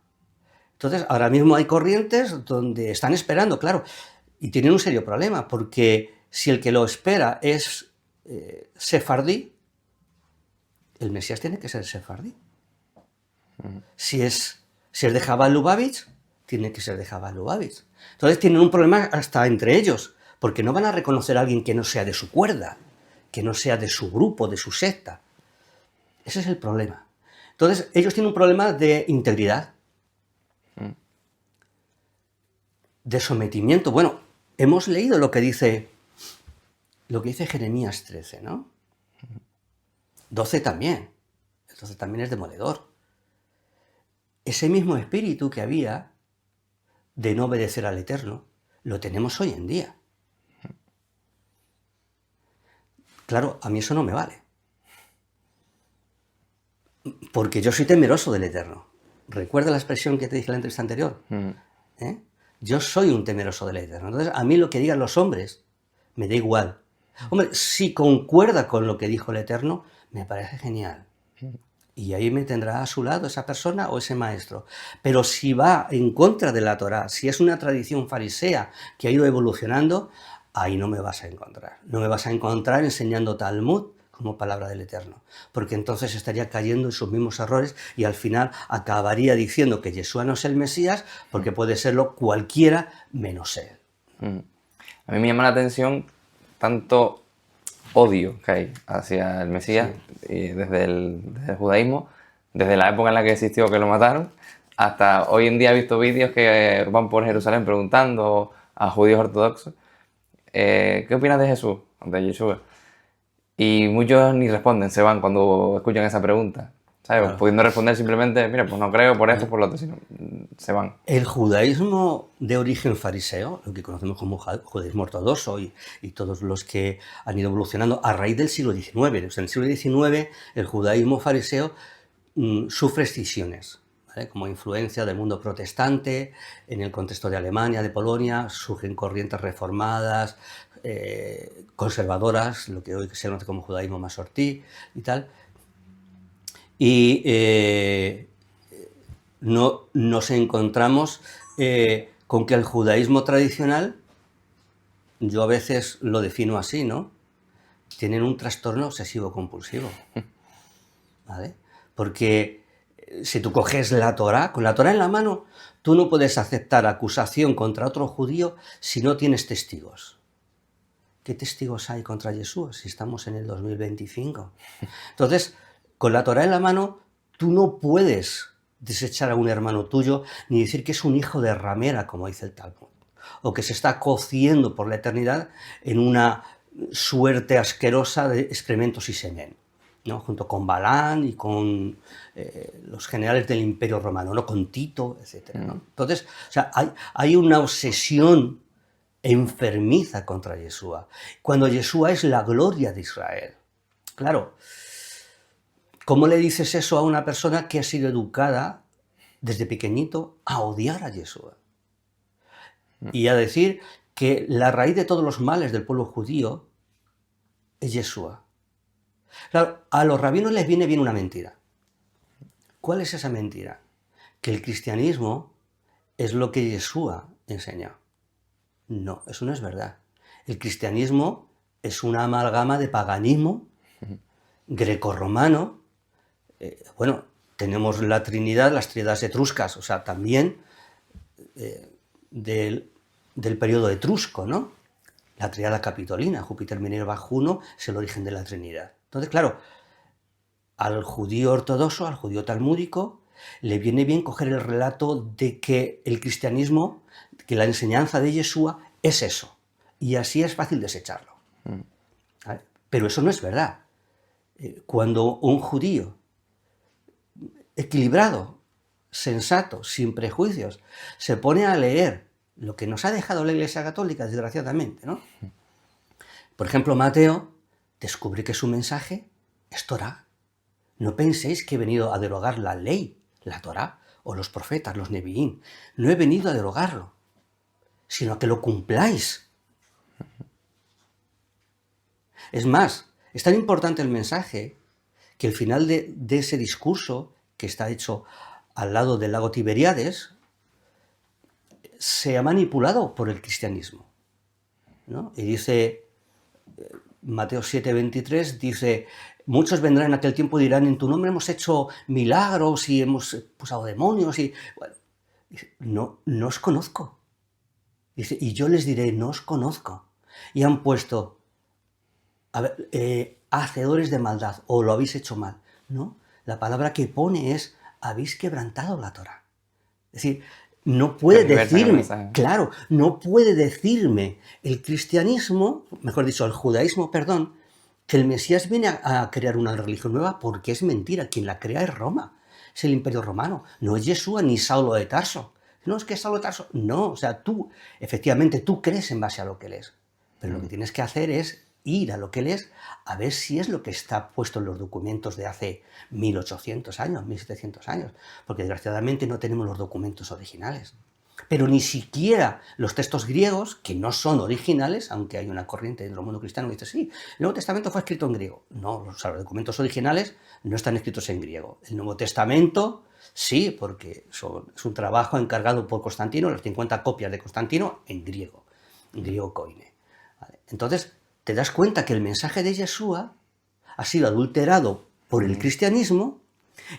Entonces, ahora mismo hay corrientes donde están esperando, claro, y tienen un serio problema, porque si el que lo espera es sefardí, el Mesías tiene que ser sefardí. Si es de Chabad Lubavitch, tiene que ser de Chabad Lubavitch. Entonces tienen un problema hasta entre ellos, porque no van a reconocer a alguien que no sea de su cuerda, que no sea de su grupo, de su secta. Ese es el problema. Entonces ellos tienen un problema de integridad, de sometimiento. Bueno, hemos leído lo que dice Jeremías 13, ¿no? 12 también. El 12 también es demoledor. Ese mismo espíritu que había de no obedecer al Eterno, lo tenemos hoy en día. Claro, a mí eso no me vale. Porque yo soy temeroso del Eterno. ¿Recuerda la expresión que te dije en la entrevista anterior? Yo soy un temeroso del Eterno. Entonces, a mí lo que digan los hombres me da igual. Hombre, si concuerda con lo que dijo el Eterno, me parece genial. Y ahí me tendrá a su lado esa persona o ese maestro. Pero si va en contra de la Torá, si es una tradición farisea que ha ido evolucionando, ahí no me vas a encontrar. No me vas a encontrar enseñando Talmud como palabra del Eterno. Porque entonces estaría cayendo en sus mismos errores y al final acabaría diciendo que Yeshua no es el Mesías, porque puede serlo cualquiera menos él. A mí me llama la atención tanto odio que hay hacia el Mesías, desde el judaísmo, desde la época en la que existió que lo mataron, hasta hoy en día he visto vídeos que van por Jerusalén preguntando a judíos ortodoxos, ¿qué opinas de Jesús? De Yeshua. Y muchos ni responden, se van cuando escuchan esa pregunta, ¿sabes? Claro. Pudiendo responder simplemente, mira, pues no creo por esto, por lo otro, sino se van. El judaísmo de origen fariseo, lo que conocemos como judaísmo ortodoxo y todos los que han ido evolucionando a raíz del siglo XIX. O sea, en el siglo XIX el judaísmo fariseo sufre escisiones, ¿vale? Como influencia del mundo protestante, en el contexto de Alemania, de Polonia, surgen corrientes reformadas, conservadoras, lo que hoy se conoce como judaísmo masortí y tal. Y nos encontramos con que el judaísmo tradicional, yo a veces lo defino así, ¿no? Tienen un trastorno obsesivo-compulsivo, ¿vale? Porque si tú coges la Torá, con la Torá en la mano, tú no puedes aceptar acusación contra otro judío si no tienes testigos. ¿Qué testigos hay contra Jesús si estamos en el 2025? Entonces, con la Torá en la mano, tú no puedes desechar a un hermano tuyo ni decir que es un hijo de ramera, como dice el Talmud, o que se está cociendo por la eternidad en una suerte asquerosa de excrementos y semen, ¿no? Junto con Balán y con los generales del Imperio Romano, ¿no? Con Tito, etc., ¿no? Entonces, o sea, hay una obsesión enfermiza contra Yeshua, cuando Yeshua es la gloria de Israel. Claro, ¿cómo le dices eso a una persona que ha sido educada desde pequeñito a odiar a Yeshua? Y a decir que la raíz de todos los males del pueblo judío es Yeshua. Claro, a los rabinos les viene bien una mentira. ¿Cuál es esa mentira? Que el cristianismo es lo que Yeshua enseñó. No, eso no es verdad. El cristianismo es una amalgama de paganismo grecorromano. Bueno, tenemos la Trinidad, las tríadas etruscas, o sea, también del periodo etrusco, ¿no? La tríada capitolina, Júpiter, Minerva, Juno, es el origen de la Trinidad. Entonces, claro, al judío ortodoxo, al judío talmúdico, le viene bien coger el relato de que el cristianismo, que la enseñanza de Yeshua es eso, y así es fácil desecharlo. ¿Vale? Pero eso no es verdad. Cuando un judío equilibrado, sensato, sin prejuicios, se pone a leer lo que nos ha dejado la Iglesia Católica, desgraciadamente, ¿no? Por ejemplo, Mateo descubre que su mensaje es Torá. No penséis que he venido a derogar la ley, la Torá, o los profetas, los neviín. No he venido a derogarlo, sino a que lo cumpláis. Es más, es tan importante el mensaje que el final de ese discurso, que está hecho al lado del lago Tiberíades, se ha manipulado por el cristianismo, ¿no? Y dice, Mateo 7:23, dice, muchos vendrán en aquel tiempo y dirán, en tu nombre hemos hecho milagros y hemos expulsado demonios, y bueno, dice, no os conozco. Dice, y yo les diré, no os conozco. Y han puesto, hacedores de maldad, o lo habéis hecho mal. No, la palabra que pone es, habéis quebrantado la Torá. Es decir, no puede decirme, claro, no puede decirme el cristianismo, mejor dicho, el judaísmo, perdón, que el Mesías viene a crear una religión nueva, porque es mentira. Quien la crea es Roma, es el Imperio Romano, no es Yeshua ni Saulo de Tarso. No es que Saulo de Tarso, no, o sea, tú, efectivamente, tú crees en base a lo que lees, pero lo que tienes que hacer es ir a lo que lees a ver si es lo que está puesto en los documentos de hace 1800 años, 1700 años, porque desgraciadamente no tenemos los documentos originales. Pero ni siquiera los textos griegos, que no son originales, aunque hay una corriente dentro del mundo cristiano que dice, sí, el Nuevo Testamento fue escrito en griego. No, o sea, los documentos originales no están escritos en griego. El Nuevo Testamento, sí, porque es un trabajo encargado por Constantino, las 50 copias de Constantino en griego koine. ¿Vale? Entonces, te das cuenta que el mensaje de Yeshua ha sido adulterado por el cristianismo,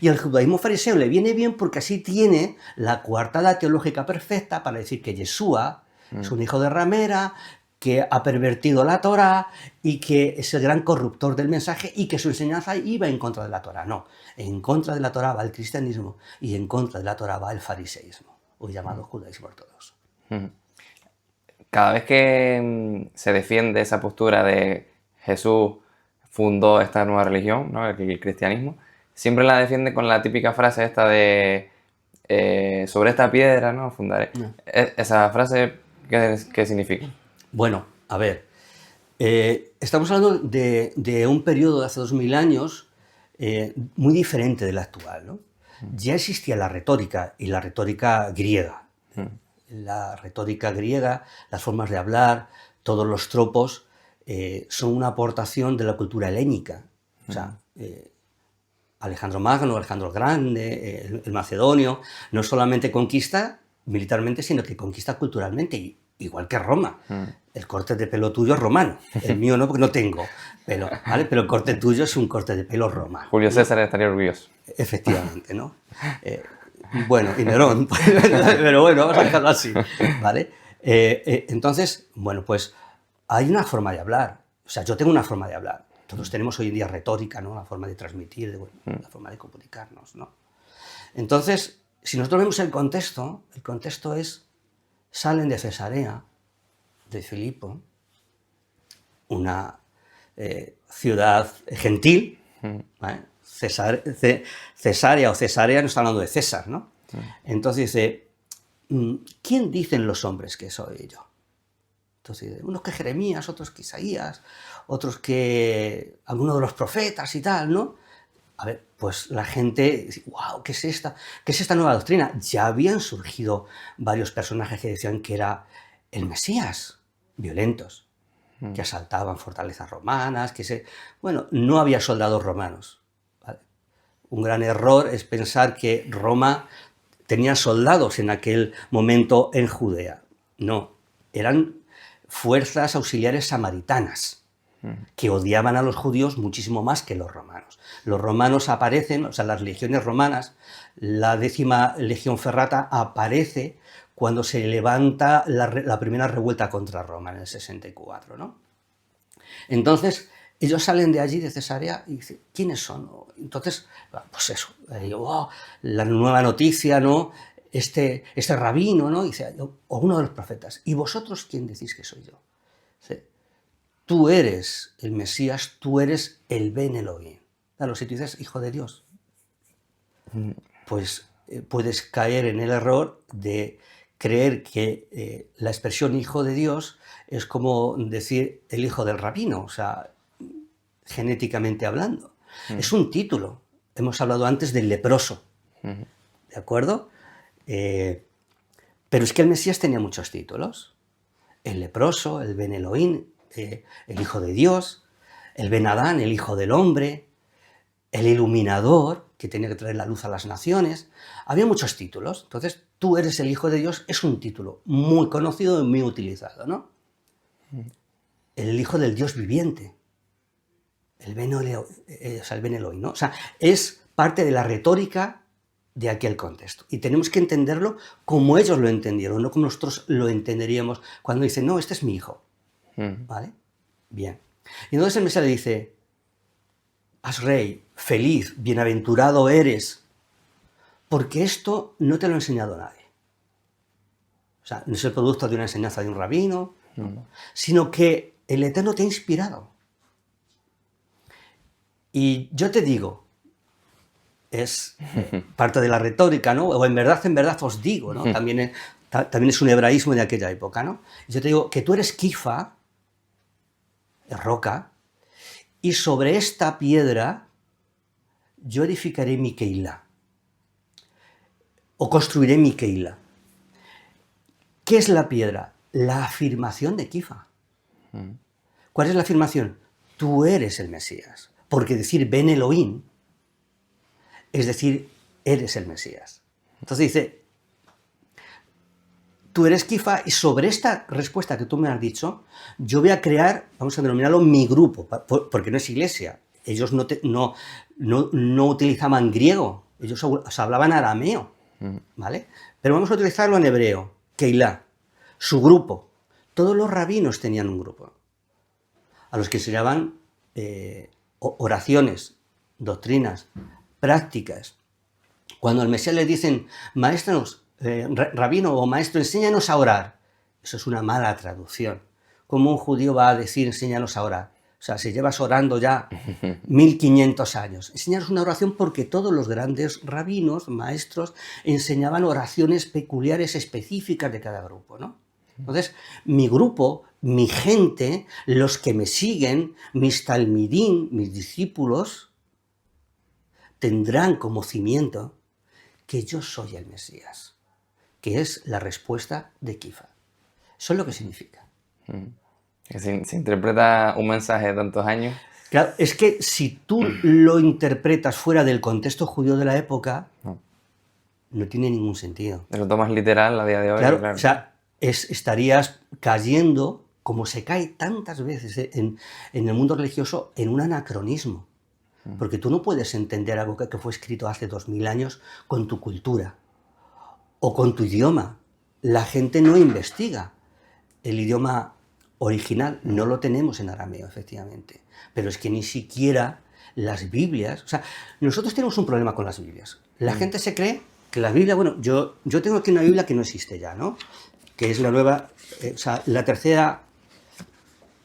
y al judaísmo fariseo le viene bien porque así tiene la coartada teológica perfecta para decir que Yeshua es un hijo de ramera, que ha pervertido la Torá y que es el gran corruptor del mensaje y que su enseñanza iba en contra de la Torá. No, en contra de la Torá va el cristianismo y en contra de la Torá va el fariseísmo, o llamado judaísmo ortodoxo. Cada vez que se defiende esa postura de Jesús fundó esta nueva religión, ¿no? El cristianismo, siempre la defiende con la típica frase esta de sobre esta piedra, ¿no? Fundaré. Esa frase, ¿qué significa? Bueno, a ver, estamos hablando de un periodo de hace 2000 años muy diferente del actual, ¿no? Ya existía la retórica, y la retórica griega. La retórica griega, las formas de hablar, todos los tropos, son una aportación de la cultura helénica. O sea, Alejandro Magno, Alejandro el Grande, el macedonio, no solamente conquista militarmente, sino que conquista culturalmente, igual que Roma. El corte de pelo tuyo es romano, el mío no, porque no tengo pelo, ¿vale? Pero el corte tuyo es un corte de pelo romano. Julio César estaría orgulloso. Efectivamente, ¿no? Bueno, y Nerón, pero bueno, vamos a dejarlo así, ¿vale? Entonces, bueno, pues hay una forma de hablar, o sea, yo tengo una forma de hablar, todos tenemos hoy en día retórica, ¿no? La forma de transmitir, la forma de comunicarnos, ¿no? Entonces, si nosotros vemos el contexto es, salen de Cesarea, de Filipo, una ciudad gentil, ¿vale? Cesarea o Cesarea, no está hablando de César, ¿no? Entonces dice, ¿quién dicen los hombres que soy yo? Entonces, unos que Jeremías, otros que Isaías, otros que algunos de los profetas y tal, ¿no? A ver, pues la gente dice, wow, ¿qué es esta nueva doctrina? Ya habían surgido varios personajes que decían que era el Mesías, violentos, que asaltaban fortalezas romanas, bueno, no había soldados romanos. Un gran error es pensar que Roma tenía soldados en aquel momento en Judea. No, eran fuerzas auxiliares samaritanas que odiaban a los judíos muchísimo más que los romanos. Los romanos aparecen, o sea, las legiones romanas, la 10ª legión ferrata aparece cuando se levanta la primera revuelta contra Roma en el 64, ¿no? Entonces, ellos salen de allí, de Cesarea, y dicen, ¿quiénes son? Entonces, pues eso, la nueva noticia, ¿no? Este rabino, ¿no? Dice, o uno de los profetas, ¿y vosotros quién decís que soy yo? Dice, tú eres el Mesías, tú eres el Ben Elohim. Claro, si tú dices hijo de Dios, pues puedes caer en el error de creer que la expresión hijo de Dios es como decir el hijo del rabino, o sea, genéticamente hablando. Es un título. Hemos hablado antes del leproso, ¿de acuerdo? Pero es que el Mesías tenía muchos títulos. El leproso, el Ben Elohim, el hijo de Dios, el Ben Adán, el hijo del hombre, el iluminador, que tenía que traer la luz a las naciones. Había muchos títulos. Entonces, tú eres el hijo de Dios, es un título muy conocido y muy utilizado, ¿no? El hijo del Dios viviente. El Ben Elohim, ¿no? O sea, es parte de la retórica de aquel contexto. Y tenemos que entenderlo como ellos lo entendieron, no como nosotros lo entenderíamos cuando dicen, no, este es mi hijo. ¿Vale? Bien. Y entonces el Mesías le dice, haz rey, feliz, bienaventurado eres, porque esto no te lo ha enseñado nadie. O sea, no es el producto de una enseñanza de un rabino, sino que el Eterno te ha inspirado. Y yo te digo, es parte de la retórica, ¿no? O en verdad os digo, ¿no? También es un hebraísmo de aquella época, ¿no? Yo te digo que tú eres Kifa, roca, y sobre esta piedra yo edificaré mi Keilah, o construiré mi Keilah. ¿Qué es la piedra? La afirmación de Kifa. ¿Cuál es la afirmación? Tú eres el Mesías. Porque decir Ben Elohim es decir, eres el Mesías. Entonces dice, tú eres Kifa y sobre esta respuesta que tú me has dicho, yo voy a crear, vamos a denominarlo mi grupo, porque no es iglesia. Ellos no utilizaban griego, ellos hablaban arameo, ¿vale? Pero vamos a utilizarlo en hebreo, Keilah, su grupo. todos los rabinos tenían un grupo, a los que enseñaban oraciones, doctrinas, prácticas. Cuando al Mesías le dicen, maestros, rabino o maestro, enséñanos a orar, eso es una mala traducción. ¿Cómo un judío va a decir, enséñanos a orar? O sea, si llevas orando ya 1500 años. Enséñanos una oración porque todos los grandes rabinos, maestros, enseñaban oraciones peculiares, específicas de cada grupo, ¿no? Entonces, mi grupo, mi gente, los que me siguen, mis talmidín, mis discípulos, tendrán como cimiento que yo soy el Mesías, que es la respuesta de Kifa. Eso es lo que significa. Se interpreta un mensaje de tantos años. Claro, es que si tú lo interpretas fuera del contexto judío de la época, no tiene ningún sentido. Lo tomas literal a día de hoy. Claro. O sea, estarías cayendo, como se cae tantas veces en el mundo religioso, en un anacronismo. Porque tú no puedes entender algo que fue escrito hace 2000 años con tu cultura o con tu idioma. La gente no investiga. El idioma original no lo tenemos en arameo, efectivamente. Pero es que ni siquiera las Biblias... O sea, nosotros tenemos un problema con las Biblias. La gente se cree que la Biblia... Bueno, yo tengo aquí una Biblia que no existe ya, ¿no? Que es la nueva... o sea, la tercera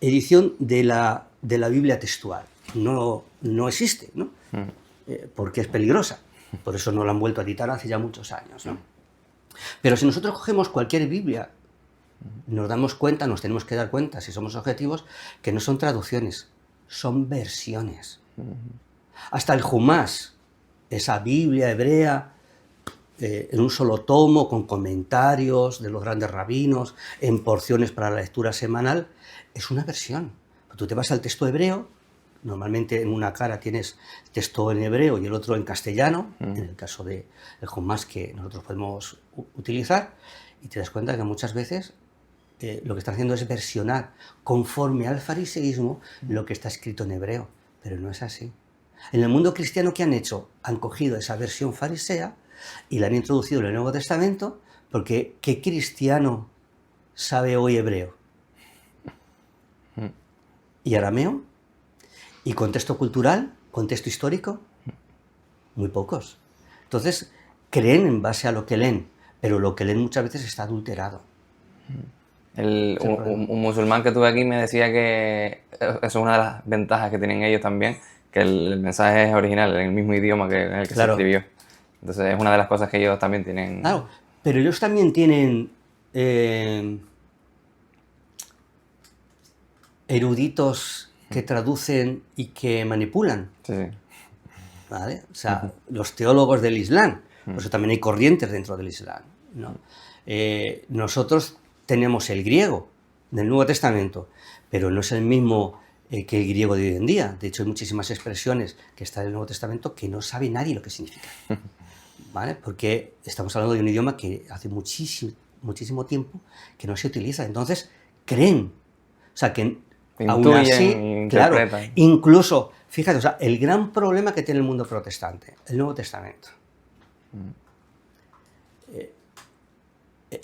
edición de la Biblia textual. No existe, ¿no? Porque es peligrosa. Por eso no la han vuelto a editar hace ya muchos años, ¿no? Pero si nosotros cogemos cualquier Biblia, nos damos cuenta, nos tenemos que dar cuenta, si somos objetivos, que no son traducciones, son versiones. Hasta el Jumás, esa Biblia hebrea, en un solo tomo, con comentarios de los grandes rabinos, en porciones para la lectura semanal, es una versión. Tú te vas al texto hebreo, normalmente en una cara tienes texto en hebreo y el otro en castellano, en el caso del Jumás que nosotros podemos utilizar, y te das cuenta que muchas veces lo que están haciendo es versionar conforme al fariseísmo lo que está escrito en hebreo, pero no es así. En el mundo cristiano, ¿qué han hecho? Han cogido esa versión farisea y la han introducido en el Nuevo Testamento, porque ¿qué cristiano sabe hoy hebreo? ¿Y arameo? ¿Y contexto cultural? ¿Contexto histórico? Muy pocos. Entonces, creen en base a lo que leen, pero lo que leen muchas veces está adulterado. Un musulmán que tuve aquí me decía que eso es una de las ventajas que tienen ellos también, que el mensaje es original, en el mismo idioma en el que se escribió. Entonces es una de las cosas que ellos también tienen. Claro, pero ellos también tienen eruditos que traducen y que manipulan. Sí. ¿Vale? O sea, los teólogos del Islam, por eso también hay corrientes dentro del Islam, ¿no? Nosotros tenemos el griego del Nuevo Testamento, pero no es el mismo que el griego de hoy en día. De hecho, hay muchísimas expresiones que están en el Nuevo Testamento que no sabe nadie lo que significan, ¿vale? Porque estamos hablando de un idioma que hace muchísimo tiempo que no se utiliza. Entonces, creen. O sea, que aún así, claro, incluso, fíjate, o sea, el gran problema que tiene el mundo protestante, el Nuevo Testamento.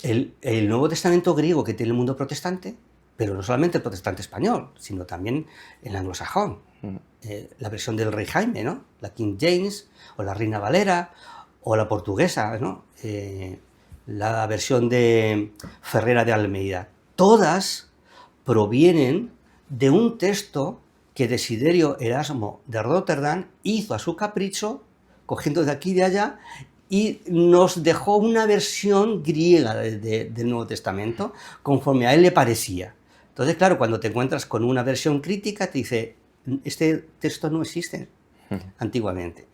El Nuevo Testamento griego que tiene el mundo protestante, pero no solamente el protestante español, sino también el anglosajón. La versión del Rey Jaime, ¿no? La King James, o la Reina Valera, o la portuguesa, ¿no? La versión de Ferrera de Almeida. Todas provienen de un texto que Desiderio Erasmo de Rotterdam hizo a su capricho, cogiendo de aquí y de allá, y nos dejó una versión griega del Nuevo Testamento, conforme a él le parecía. Entonces, claro, cuando te encuentras con una versión crítica, te dice, este texto no existe antiguamente.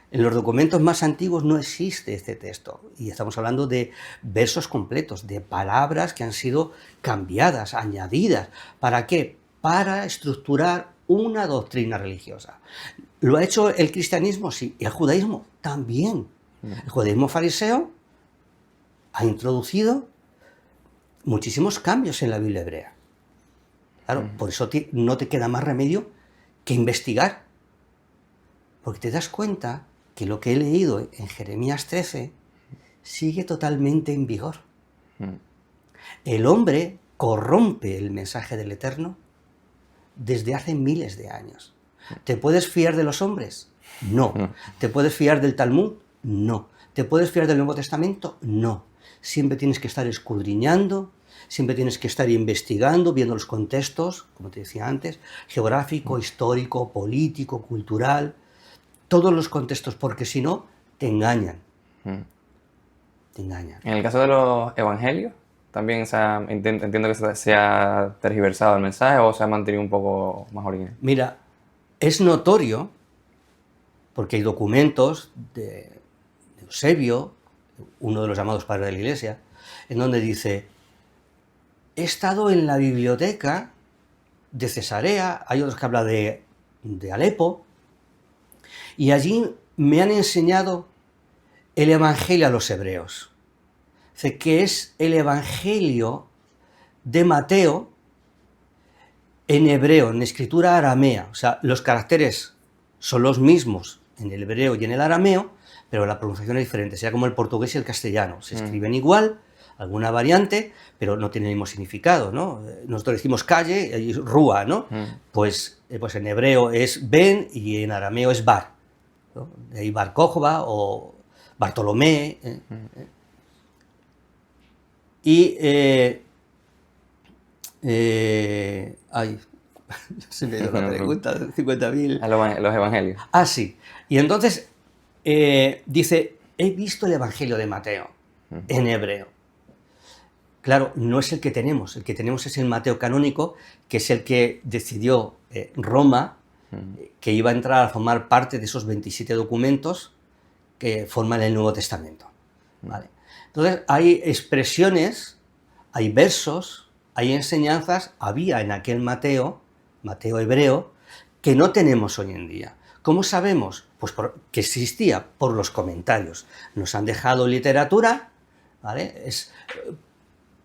En los documentos más antiguos no existe este texto, y estamos hablando de versos completos, de palabras que han sido cambiadas, añadidas. ¿Para qué? Para estructurar una doctrina religiosa. ¿Lo ha hecho el cristianismo? Sí. ¿Y el judaísmo? También. El judaísmo fariseo ha introducido muchísimos cambios en la Biblia hebrea. Claro, por eso no te queda más remedio que investigar. Porque te das cuenta que lo que he leído en Jeremías 13 sigue totalmente en vigor. El hombre corrompe el mensaje del Eterno desde hace miles de años. ¿Te puedes fiar de los hombres? No. ¿Te puedes fiar del Talmud? No. ¿Te puedes fiar del Nuevo Testamento? No. Siempre tienes que estar escudriñando, siempre tienes que estar investigando, viendo los contextos, como te decía antes, geográfico, histórico, político, cultural, todos los contextos, porque si no, te engañan. Te engañan. En el caso de los evangelios, también entiendo que se ha tergiversado el mensaje o se ha mantenido un poco más original. Mira, es notorio, porque hay documentos de Eusebio, uno de los llamados padres de la Iglesia, en donde dice: he estado en la biblioteca de Cesarea, hay otros que hablan de Alepo, y allí me han enseñado el Evangelio a los hebreos. Dice que es el Evangelio de Mateo en hebreo, en escritura aramea. O sea, los caracteres son los mismos en el hebreo y en el arameo, pero la pronunciación es diferente. Sea como el portugués y el castellano. Se escriben igual, alguna variante, pero no tienen el mismo significado, ¿no? Nosotros decimos calle y rúa, ¿no? Pues en hebreo es ben y en arameo es bar, ¿no? De ahí Bar Kokhba o Bartolomé. Y ay, se me dio la pregunta de 50.000. Los evangelios. Ah, sí. Y entonces dice: he visto el Evangelio de Mateo en hebreo. Claro, no es el que tenemos es el Mateo canónico, que es el que decidió Roma, que iba a entrar a formar parte de esos 27 documentos que forman el Nuevo Testamento. ¿Vale? Entonces, hay expresiones, hay versos, hay enseñanzas, había en aquel Mateo hebreo, que no tenemos hoy en día. ¿Cómo sabemos? Pues que existía por los comentarios. Nos han dejado literatura, ¿vale?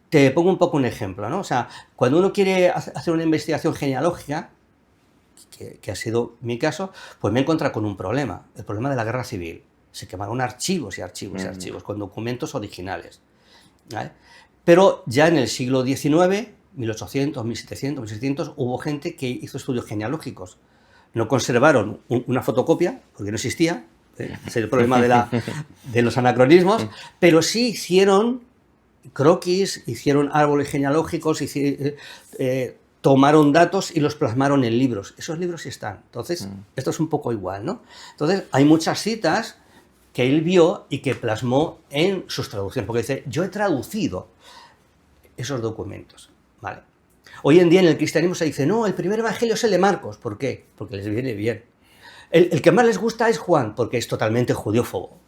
Te pongo un poco un ejemplo, ¿no? O sea, cuando uno quiere hacer una investigación genealógica, que ha sido mi caso, pues me he encontrado con un problema, el problema de la guerra civil. Se quemaron archivos y archivos y archivos con documentos originales, ¿vale? Pero ya en el siglo XIX, 1800, 1700, 1600, hubo gente que hizo estudios genealógicos. No conservaron una fotocopia, porque no existía, ese es el problema de los anacronismos, pero sí hicieron croquis, hicieron árboles genealógicos, tomaron datos y los plasmaron en libros. Esos libros sí están. Entonces, esto es un poco igual, ¿no? Entonces, hay muchas citas que él vio y que plasmó en sus traducciones, porque dice: yo he traducido esos documentos, ¿vale? Hoy en día en el cristianismo se dice: no, el primer evangelio es el de Marcos. ¿Por qué? Porque les viene bien. El que más les gusta es Juan, porque es totalmente judiófobo,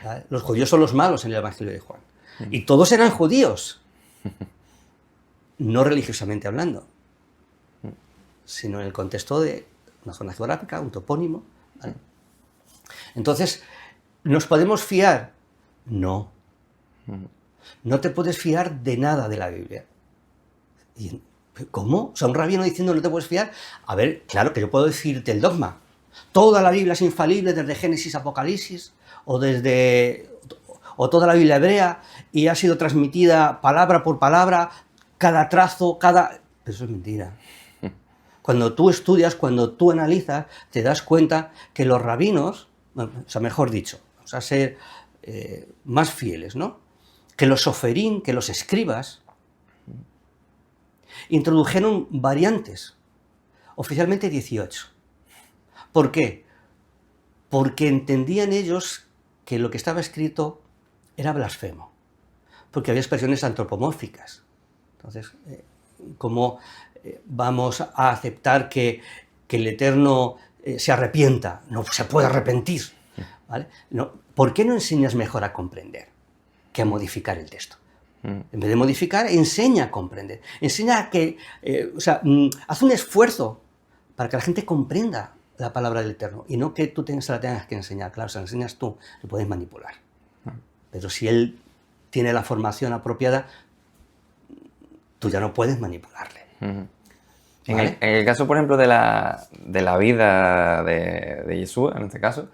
¿vale? Los judíos son los malos en el evangelio de Juan. Y todos eran judíos, no religiosamente hablando, sino en el contexto de una zona geográfica, un topónimo, ¿vale? Entonces, ¿nos podemos fiar? No. No te puedes fiar de nada de la Biblia. ¿Cómo? O sea, un rabino diciendo no te puedes fiar. A ver, claro que yo puedo decirte el dogma. Toda la Biblia es infalible desde Génesis a Apocalipsis, o toda la Biblia hebrea, y ha sido transmitida palabra por palabra, cada trazo, Pero eso es mentira. Cuando tú estudias, cuando tú analizas, te das cuenta que los rabinos, o sea, mejor dicho, vamos a ser más fieles, ¿no? Que los soferín, que los escribas, introdujeron variantes, oficialmente 18. ¿Por qué? Porque entendían ellos que lo que estaba escrito era blasfemo, porque había expresiones antropomórficas. Entonces, ¿cómo vamos a aceptar que el Eterno se arrepienta? No se puede arrepentir, ¿vale? No, ¿por qué no enseñas mejor a comprender que a modificar el texto? En vez de modificar, enseña a comprender. Enseña a que, haz un esfuerzo para que la gente comprenda la palabra del Eterno y no que tú se la tengas que enseñar. Claro, se la enseñas tú, lo puedes manipular. Pero si él tiene la formación apropiada, tú ya no puedes manipularle. ¿Vale? En el caso, por ejemplo, de la vida de Jesús, en este caso,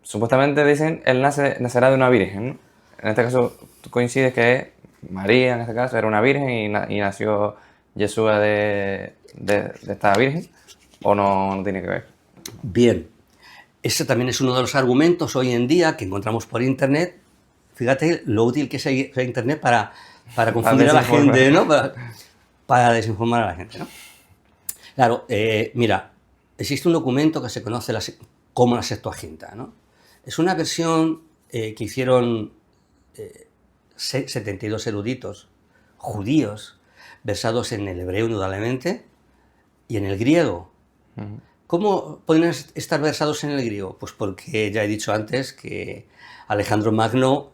supuestamente dicen, él nacerá de una virgen, ¿no? En este caso, tú coincides que es María, en este caso, era una virgen y nació Yeshua de esta virgen, ¿o no tiene que ver? Bien, ese también es uno de los argumentos hoy en día que encontramos por Internet. Fíjate lo útil que es Internet para confundir a la desinformar. gente, ¿no? Para desinformar a la gente, ¿no? Claro, mira, existe un documento que se conoce como la Septuaginta, ¿no? Es una versión que hicieron 72 eruditos judíos, versados en el hebreo indudablemente y en el griego. ¿Cómo pueden estar versados en el griego? Pues porque ya he dicho antes que Alejandro Magno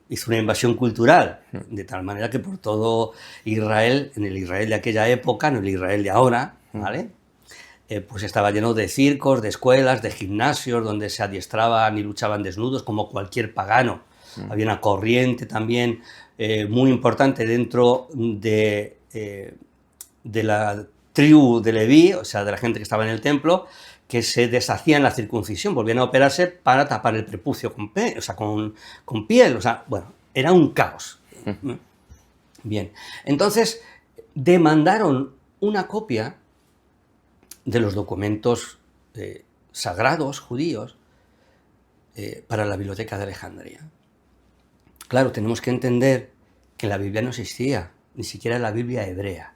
hizo una invasión cultural, de tal manera que por todo Israel, en el Israel de aquella época, no el Israel de ahora, ¿vale? Pues estaba lleno de circos, de escuelas, de gimnasios, donde se adiestraban y luchaban desnudos como cualquier pagano. Había una corriente también muy importante dentro de la tribu de Leví, o sea, de la gente que estaba en el templo, que se deshacían la circuncisión, volvían a operarse para tapar el prepucio con piel, o sea, bueno, era un caos. Bien, entonces demandaron una copia de los documentos sagrados judíos para la Biblioteca de Alejandría. Claro, tenemos que entender que la Biblia no existía, ni siquiera la Biblia hebrea.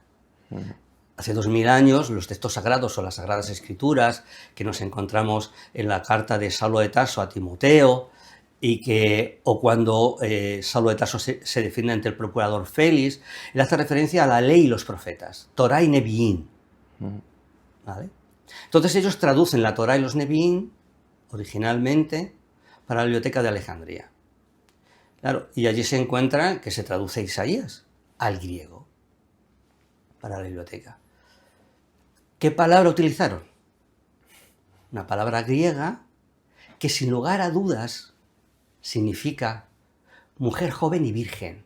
Hace 2000 años, los textos sagrados o las Sagradas Escrituras que nos encontramos en la carta de Saulo de Tarso a Timoteo, o cuando Saulo de Tarso se defiende ante el procurador Félix, él hace referencia a la ley y los profetas, Torá y Neviín. ¿Vale? Entonces ellos traducen la Torá y los Neviín originalmente para la Biblioteca de Alejandría. Claro, y allí se encuentra que se traduce Isaías al griego para la biblioteca. ¿Qué palabra utilizaron? Una palabra griega que sin lugar a dudas significa mujer joven y virgen.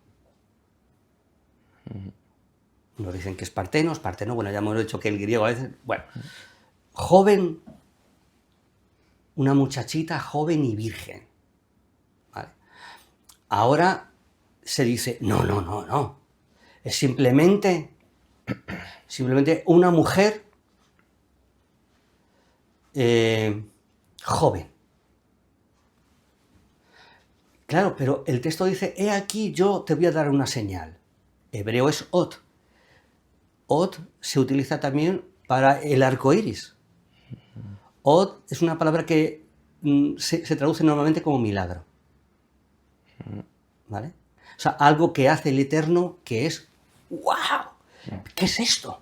Nos dicen que es Parteno, bueno, ya hemos dicho que el griego a veces, bueno, joven, una muchachita joven y virgen. ¿Vale? Ahora se dice, no, es simplemente una mujer joven. Claro, pero el texto dice, he aquí yo te voy a dar una señal. Hebreo es ot. Ot se utiliza también para el arco iris. Ot es una palabra que se traduce normalmente como milagro. ¿Vale? O sea, algo que hace el Eterno que es ¡wow! ¿Qué es esto?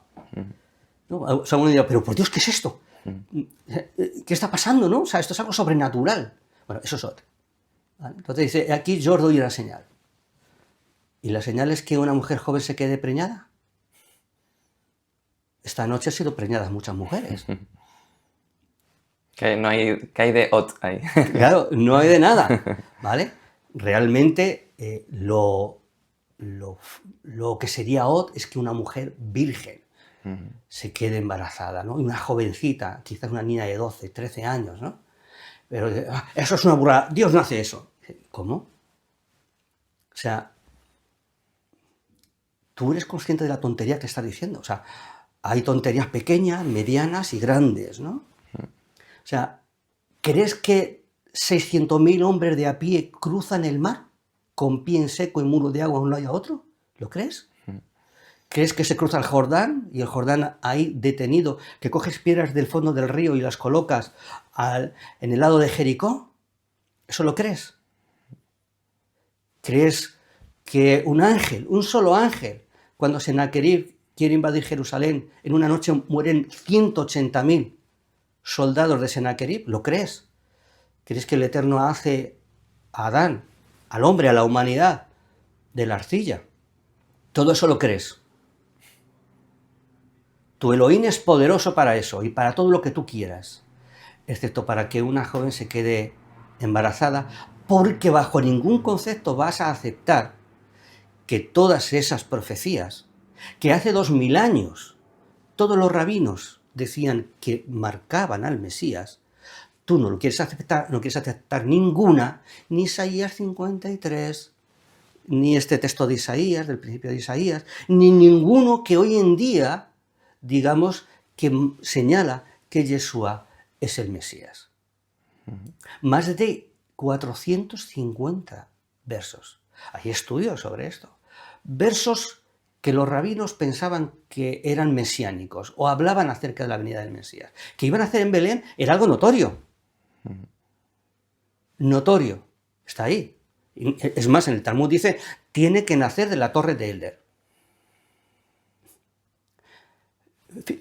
¿No? O sea, uno dirá, pero por Dios, ¿qué es esto? ¿Qué está pasando, no? O sea, esto es algo sobrenatural. Bueno, eso es Ot. ¿Vale? Entonces dice, aquí yo os doy una señal. ¿Y la señal es que una mujer joven se quede preñada? Esta noche han sido preñadas muchas mujeres. Que hay de Ot ahí. Claro, no hay de nada, ¿vale? Realmente lo que sería Ot es que una mujer virgen se quede embarazada, ¿no? Y una jovencita, quizás una niña de 12, 13 años, ¿no? Pero eso es una burrada, Dios no hace eso. ¿Cómo? O sea, tú eres consciente de la tontería que estás diciendo. O sea, hay tonterías pequeñas, medianas y grandes, ¿no? O sea, ¿crees que 600.000 hombres de a pie cruzan el mar con pie en seco y muro de agua a un lado y a otro? ¿Lo crees? ¿Crees que se cruza el Jordán y el Jordán ahí detenido, que coges piedras del fondo del río y las colocas en el lado de Jericó? ¿Eso lo crees? ¿Crees que un ángel, un solo ángel, cuando Sennacherib quiere invadir Jerusalén, en una noche mueren 180.000 soldados de Sennacherib? ¿Lo crees? ¿Crees que el Eterno hace a Adán, al hombre, a la humanidad, de la arcilla? Todo eso lo crees. Tu Elohim es poderoso para eso y para todo lo que tú quieras, excepto para que una joven se quede embarazada, porque bajo ningún concepto vas a aceptar que todas esas profecías, que hace 2000 años todos los rabinos decían que marcaban al Mesías, tú no lo quieres aceptar, no quieres aceptar ninguna, ni Isaías 53, ni este texto de Isaías, del principio de Isaías, ni ninguno que hoy en día, digamos, que señala que Yeshua es el Mesías. Más de 450 versos. Hay estudios sobre esto. Versos que los rabinos pensaban que eran mesiánicos o hablaban acerca de la venida del Mesías. Que iban a hacer en Belén era algo notorio. Notorio. Está ahí. Es más, en el Talmud dice, tiene que nacer de la torre de Elder.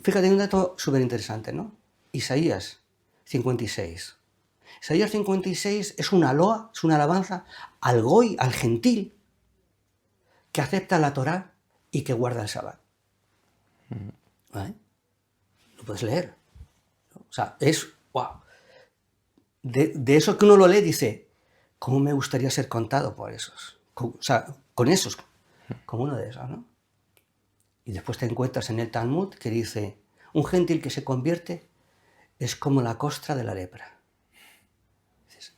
Fíjate, un dato súper interesante, ¿no? Isaías 56. Isaías 56 es una loa, es una alabanza al goy, al gentil, que acepta la Torá y que guarda el Shabbat. ¿Vale? Lo puedes leer. O sea, es... ¡Wow! De eso que uno lo lee dice, ¿cómo me gustaría ser contado por esos? O sea, con esos, como uno de esos, ¿no? Y después te encuentras en el Talmud que dice, un gentil que se convierte es como la costra de la lepra. Dices,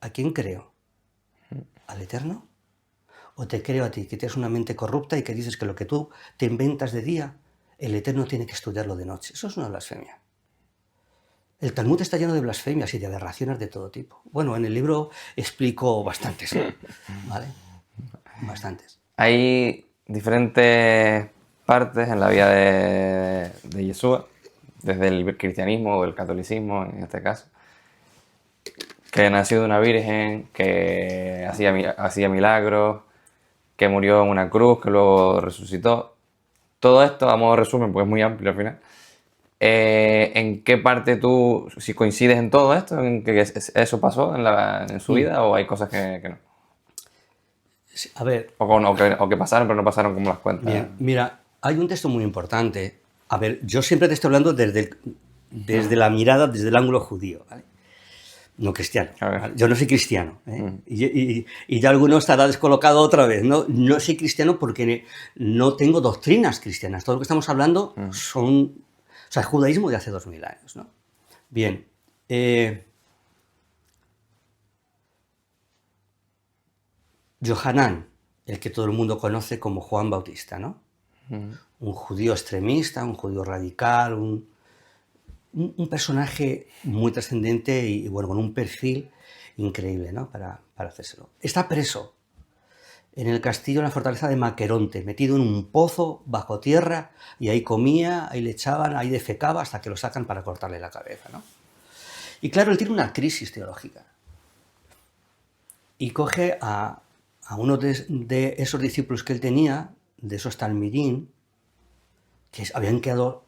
¿a quién creo? ¿Al Eterno? ¿O te creo a ti, que tienes una mente corrupta y que dices que lo que tú te inventas de día, el Eterno tiene que estudiarlo de noche? Eso es una blasfemia. El Talmud está lleno de blasfemias y de aberraciones de todo tipo. Bueno, en el libro explico bastantes, ¿vale? Bastantes. Hay diferentes partes en la vida de Yeshua, desde el cristianismo o el catolicismo en este caso, que nació de una virgen, que hacía milagros, que murió en una cruz, que luego resucitó. Todo esto, a modo de resumen, pues es muy amplio al final. ¿En qué parte tú, si coincides en todo esto, en que eso pasó en su vida, o hay cosas que no? A ver... O que pasaron, pero no pasaron como las cuentas? Bien, mira, hay un texto muy importante. A ver, yo siempre te estoy hablando desde la mirada, desde el ángulo judío, ¿vale? No cristiano. ¿Vale? Yo no soy cristiano, ¿eh? Y ya alguno estará descolocado otra vez. No soy cristiano porque no tengo doctrinas cristianas. Todo lo que estamos hablando son... O sea, el judaísmo de hace 2000 años, ¿no? Bien. Yohanan, el que todo el mundo conoce como Juan Bautista, ¿no? Un judío extremista, un judío radical, un personaje muy trascendente y, bueno, con un perfil increíble, ¿no? Para hacérselo. Está preso en el castillo, en la fortaleza de Maqueronte, metido en un pozo bajo tierra, y ahí comía, ahí le echaban, ahí defecaba, hasta que lo sacan para cortarle la cabeza, ¿no? Y claro, él tiene una crisis teológica. Y coge a uno de esos discípulos que él tenía, de esos talmidim, que habían quedado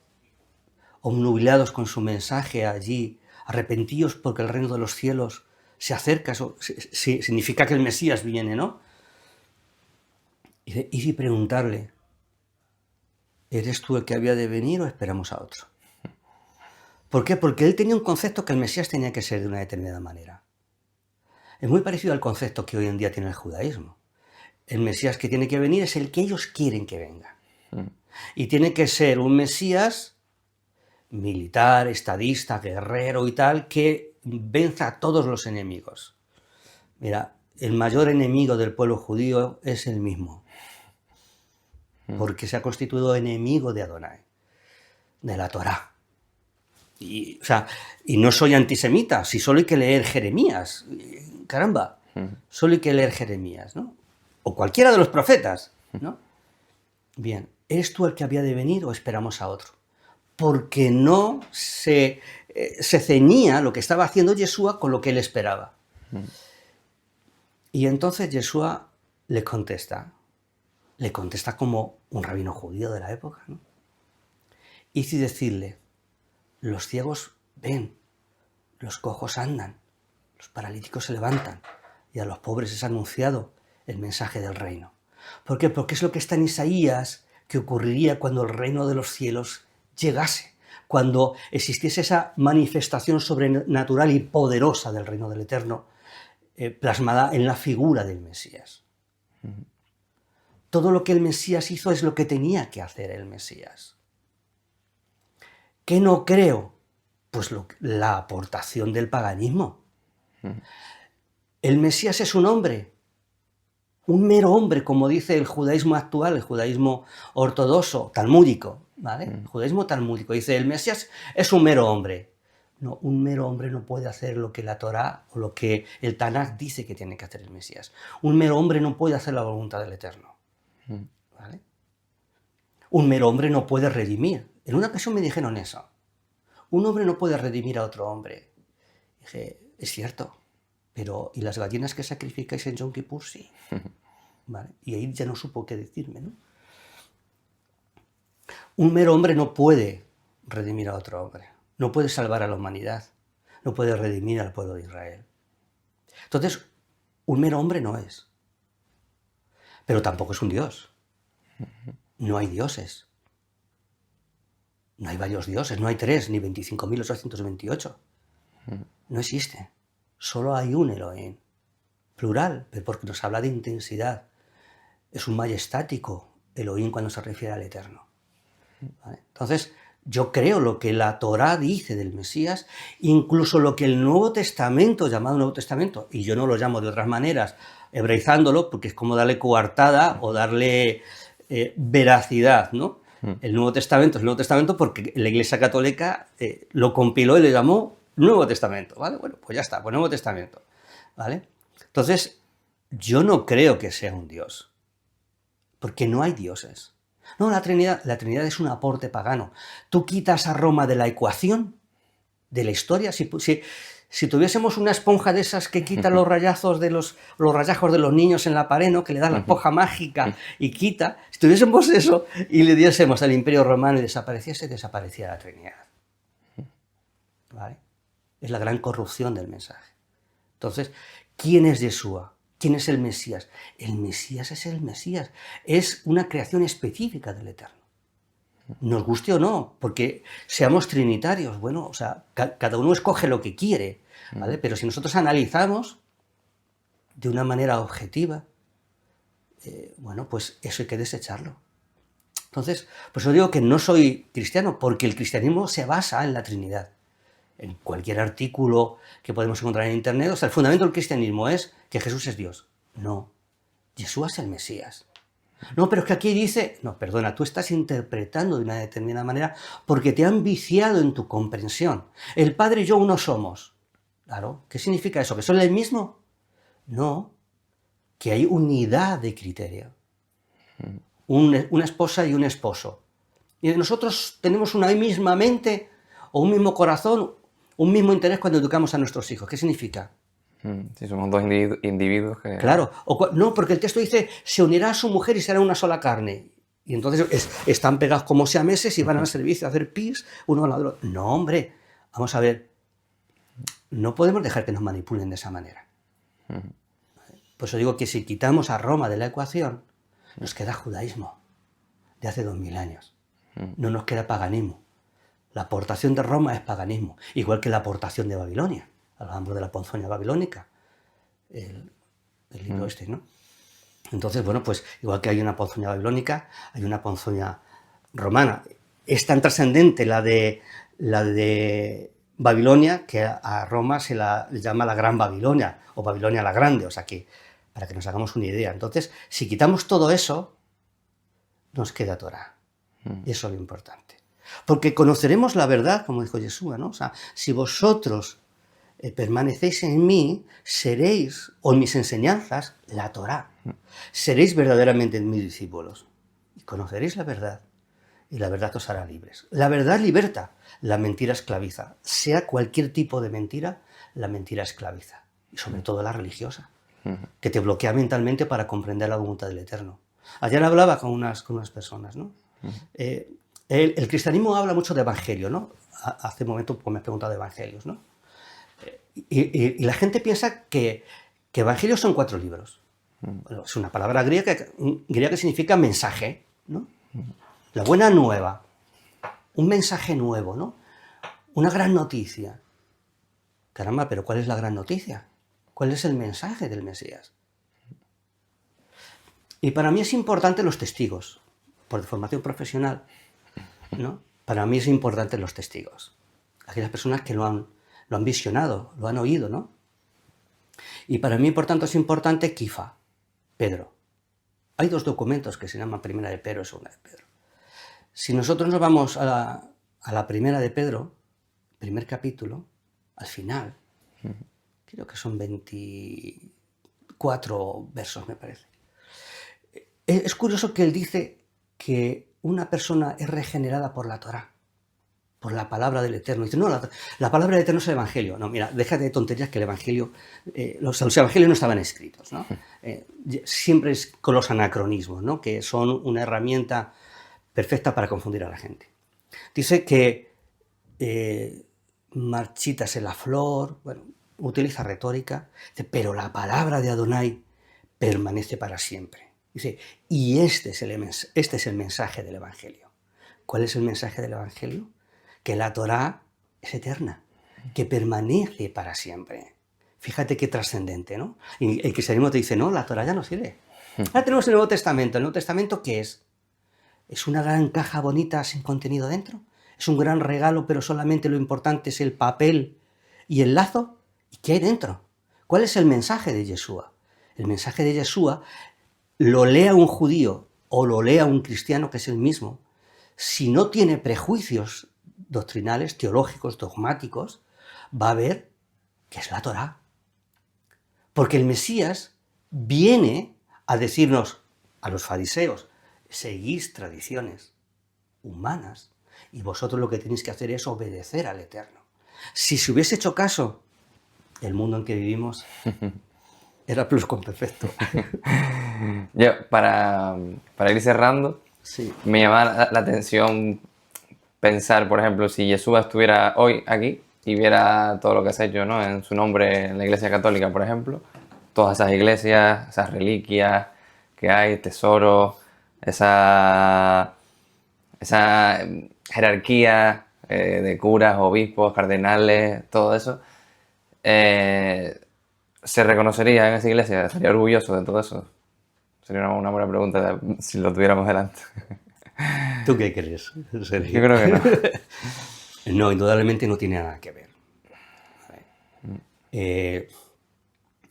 obnubilados con su mensaje allí, arrepentíos porque el reino de los cielos se acerca, eso significa que el Mesías viene, ¿no? Y preguntarle, ¿eres tú el que había de venir o esperamos a otro? ¿Por qué? Porque él tenía un concepto que el Mesías tenía que ser de una determinada manera. Es muy parecido al concepto que hoy en día tiene el judaísmo. El Mesías que tiene que venir es el que ellos quieren que venga. Y tiene que ser un Mesías militar, estadista, guerrero y tal, que venza a todos los enemigos. Mira, el mayor enemigo del pueblo judío es el mismo, porque se ha constituido enemigo de Adonai, de la Torá. Y no soy antisemita, si solo hay que leer Jeremías, caramba, solo hay que leer Jeremías, ¿no? O cualquiera de los profetas, ¿no? Bien, ¿eres tú el que había de venir o esperamos a otro? Porque no se ceñía lo que estaba haciendo Yeshua con lo que él esperaba. Y entonces Yeshua le contesta como un rabino judío de la época, ¿no? Y si decirle, los ciegos ven, los cojos andan, los paralíticos se levantan, y a los pobres es anunciado el mensaje del reino. ¿Por qué? Porque es lo que está en Isaías, que ocurriría cuando el reino de los cielos llegase, cuando existiese esa manifestación sobrenatural y poderosa del reino del Eterno, plasmada en la figura del Mesías. Todo lo que el Mesías hizo es lo que tenía que hacer el Mesías. ¿Qué no creo? Pues la aportación del paganismo. El Mesías es un hombre. un mero hombre, como dice el judaísmo actual, el judaísmo ortodoxo, talmúdico, ¿vale? El judaísmo talmúdico dice, el Mesías es un mero hombre. No, un mero hombre no puede hacer lo que la Torá o lo que el Tanaj dice que tiene que hacer el Mesías. Un mero hombre no puede hacer la voluntad del Eterno, ¿vale? Un mero hombre no puede redimir. En una ocasión me dijeron eso. Un hombre no puede redimir a otro hombre. Dije, es cierto, pero ¿y las gallinas que sacrificáis en Yom Kippur? Sí. ¿Vale? Y ahí ya no supo qué decirme, ¿no? Un mero hombre no puede redimir a otro hombre, no puede salvar a la humanidad, no puede redimir al pueblo de Israel. Entonces, un mero hombre no es, pero tampoco es un dios. No hay dioses. No hay varios dioses, no hay 3, ni 25.828. No existe. Solo hay un Elohim. Plural, pero porque nos habla de intensidad. Es un majestático Elohim cuando se refiere al Eterno. ¿Vale? Entonces, yo creo lo que la Torá dice del Mesías, incluso lo que el Nuevo Testamento, llamado Nuevo Testamento, y yo no lo llamo de otras maneras, hebraizándolo, porque es como darle coartada o darle veracidad, ¿no? El Nuevo Testamento es el Nuevo Testamento porque la Iglesia Católica lo compiló y le llamó Nuevo Testamento, ¿vale? Bueno, pues ya está, pues Nuevo Testamento, ¿vale? Entonces, yo no creo que sea un Dios, porque no hay dioses. No, la Trinidad es un aporte pagano. Tú quitas a Roma de la ecuación, de la historia. Si tuviésemos una esponja de esas que quita los rayazos de los rayajos de los niños en la pared, ¿no? Que le dan la esponja mágica y quita. Si tuviésemos eso y le diésemos al Imperio Romano y desapareciese la Trinidad. ¿Vale? Es la gran corrupción del mensaje. Entonces, ¿quién es Yeshua? ¿Quién es el Mesías? El Mesías es el Mesías. Es una creación específica del Eterno. Nos guste o no, porque seamos trinitarios. Bueno, o sea, cada uno escoge lo que quiere, ¿vale? Pero si nosotros analizamos de una manera objetiva, bueno, pues eso hay que desecharlo. Entonces, pues yo digo que no soy cristiano, porque el cristianismo se basa en la Trinidad. En cualquier artículo que podemos encontrar en Internet, o sea, el fundamento del cristianismo es que Jesús es Dios. No, Yeshua es el Mesías. No, pero es que aquí dice, no, perdona, tú estás interpretando de una determinada manera porque te han viciado en tu comprensión. El Padre y yo uno somos. Claro, ¿qué significa eso? ¿Que son el mismo? No, que hay unidad de criterio. Una esposa y un esposo. Y nosotros tenemos una misma mente o un mismo corazón, un mismo interés cuando educamos a nuestros hijos. ¿Qué significa? Sí, somos dos individuos que... Claro, no, porque el texto dice, se unirá a su mujer y será una sola carne. Y entonces están pegados como siameses y van al servicio a hacer pis uno al lado del otro. No, hombre, vamos a ver, no podemos dejar que nos manipulen de esa manera. Por eso digo que si quitamos a Roma de la ecuación, nos queda judaísmo de hace 2000 años. No nos queda paganismo. La aportación de Roma es paganismo, igual que la aportación de Babilonia. Hablamos de la ponzoña babilónica, el libro este, ¿no? Entonces, bueno, pues igual que hay una ponzoña babilónica, hay una ponzoña romana. Es tan trascendente la de Babilonia que a Roma se la llama la Gran Babilonia, o Babilonia la Grande, o sea que, para que nos hagamos una idea. Entonces, si quitamos todo eso, nos queda Torá. Y eso es lo importante. Porque conoceremos la verdad, como dijo Yeshua, ¿no? O sea, si vosotros permanecéis en mí, seréis, o en mis enseñanzas, la Torá. Seréis verdaderamente mis discípulos. Y conoceréis la verdad. Y la verdad os hará libres. La verdad liberta, la mentira esclaviza. Sea cualquier tipo de mentira, la mentira esclaviza. Y sobre todo la religiosa, que te bloquea mentalmente para comprender la voluntad del Eterno. Ayer hablaba con unas personas, ¿no? El cristianismo habla mucho de evangelio, ¿no? Hace un momento pues, me has preguntado de evangelios, ¿no? Y la gente piensa que evangelios son 4 libros. Bueno, es una palabra griega que significa mensaje, ¿no? La buena nueva, un mensaje nuevo, ¿no? Una gran noticia. Caramba, pero ¿cuál es la gran noticia? ¿Cuál es el mensaje del Mesías? Y para mí es importante los testigos, por formación profesional, ¿no? Para mí es importante los testigos. Aquellas personas que lo han visionado, lo han oído, ¿no? Y para mí, por tanto, es importante Kifa, Pedro. Hay dos documentos que se llaman Primera de Pedro y Segunda de Pedro. Si nosotros nos vamos a la Primera de Pedro, primer capítulo, al final, creo que son 24 versos, me parece. Es curioso que él dice que una persona es regenerada por la Torá, por la palabra del Eterno. Dice, no, la palabra del Eterno es el Evangelio. No, mira, déjate de tonterías que el Evangelio, los Evangelios no estaban escritos, ¿no? Siempre es con los anacronismos, ¿no? Que son una herramienta perfecta para confundir a la gente. Dice que marchítase la flor, bueno, utiliza retórica, dice, pero la palabra de Adonai permanece para siempre. Dice, y este es el mensaje del Evangelio. ¿Cuál es el mensaje del Evangelio? Que la Torá es eterna, que permanece para siempre. Fíjate qué trascendente, ¿no? Y el cristianismo te dice, no, la Torá ya no sirve. Ahora tenemos el Nuevo Testamento. ¿El Nuevo Testamento qué es? ¿Es una gran caja bonita sin contenido dentro? ¿Es un gran regalo, pero solamente lo importante es el papel y el lazo? ¿Y qué hay dentro? ¿Cuál es el mensaje de Yeshua? El mensaje de Yeshua lo lea un judío o lo lea un cristiano, que es el mismo, si no tiene prejuicios doctrinales, teológicos, dogmáticos, va a ver que es la Torá. Porque el Mesías viene a decirnos, a los fariseos, seguís tradiciones humanas y vosotros lo que tenéis que hacer es obedecer al Eterno. Si se hubiese hecho caso, el mundo en que vivimos era pluscuamperfecto. Yo, para ir cerrando, Sí. me llama la atención pensar, por ejemplo, si Yeshua estuviera hoy aquí y viera todo lo que has hecho, ¿no? En su nombre en la Iglesia Católica, por ejemplo, todas esas iglesias, esas reliquias que hay, tesoros, esa jerarquía de curas, obispos, cardenales, todo eso, ¿se reconocería en esa iglesia? ¿Estaría orgulloso de todo eso? Sería una buena pregunta si lo tuviéramos delante. ¿Tú qué crees, Sergio? Yo creo que no. No, indudablemente no tiene nada que ver.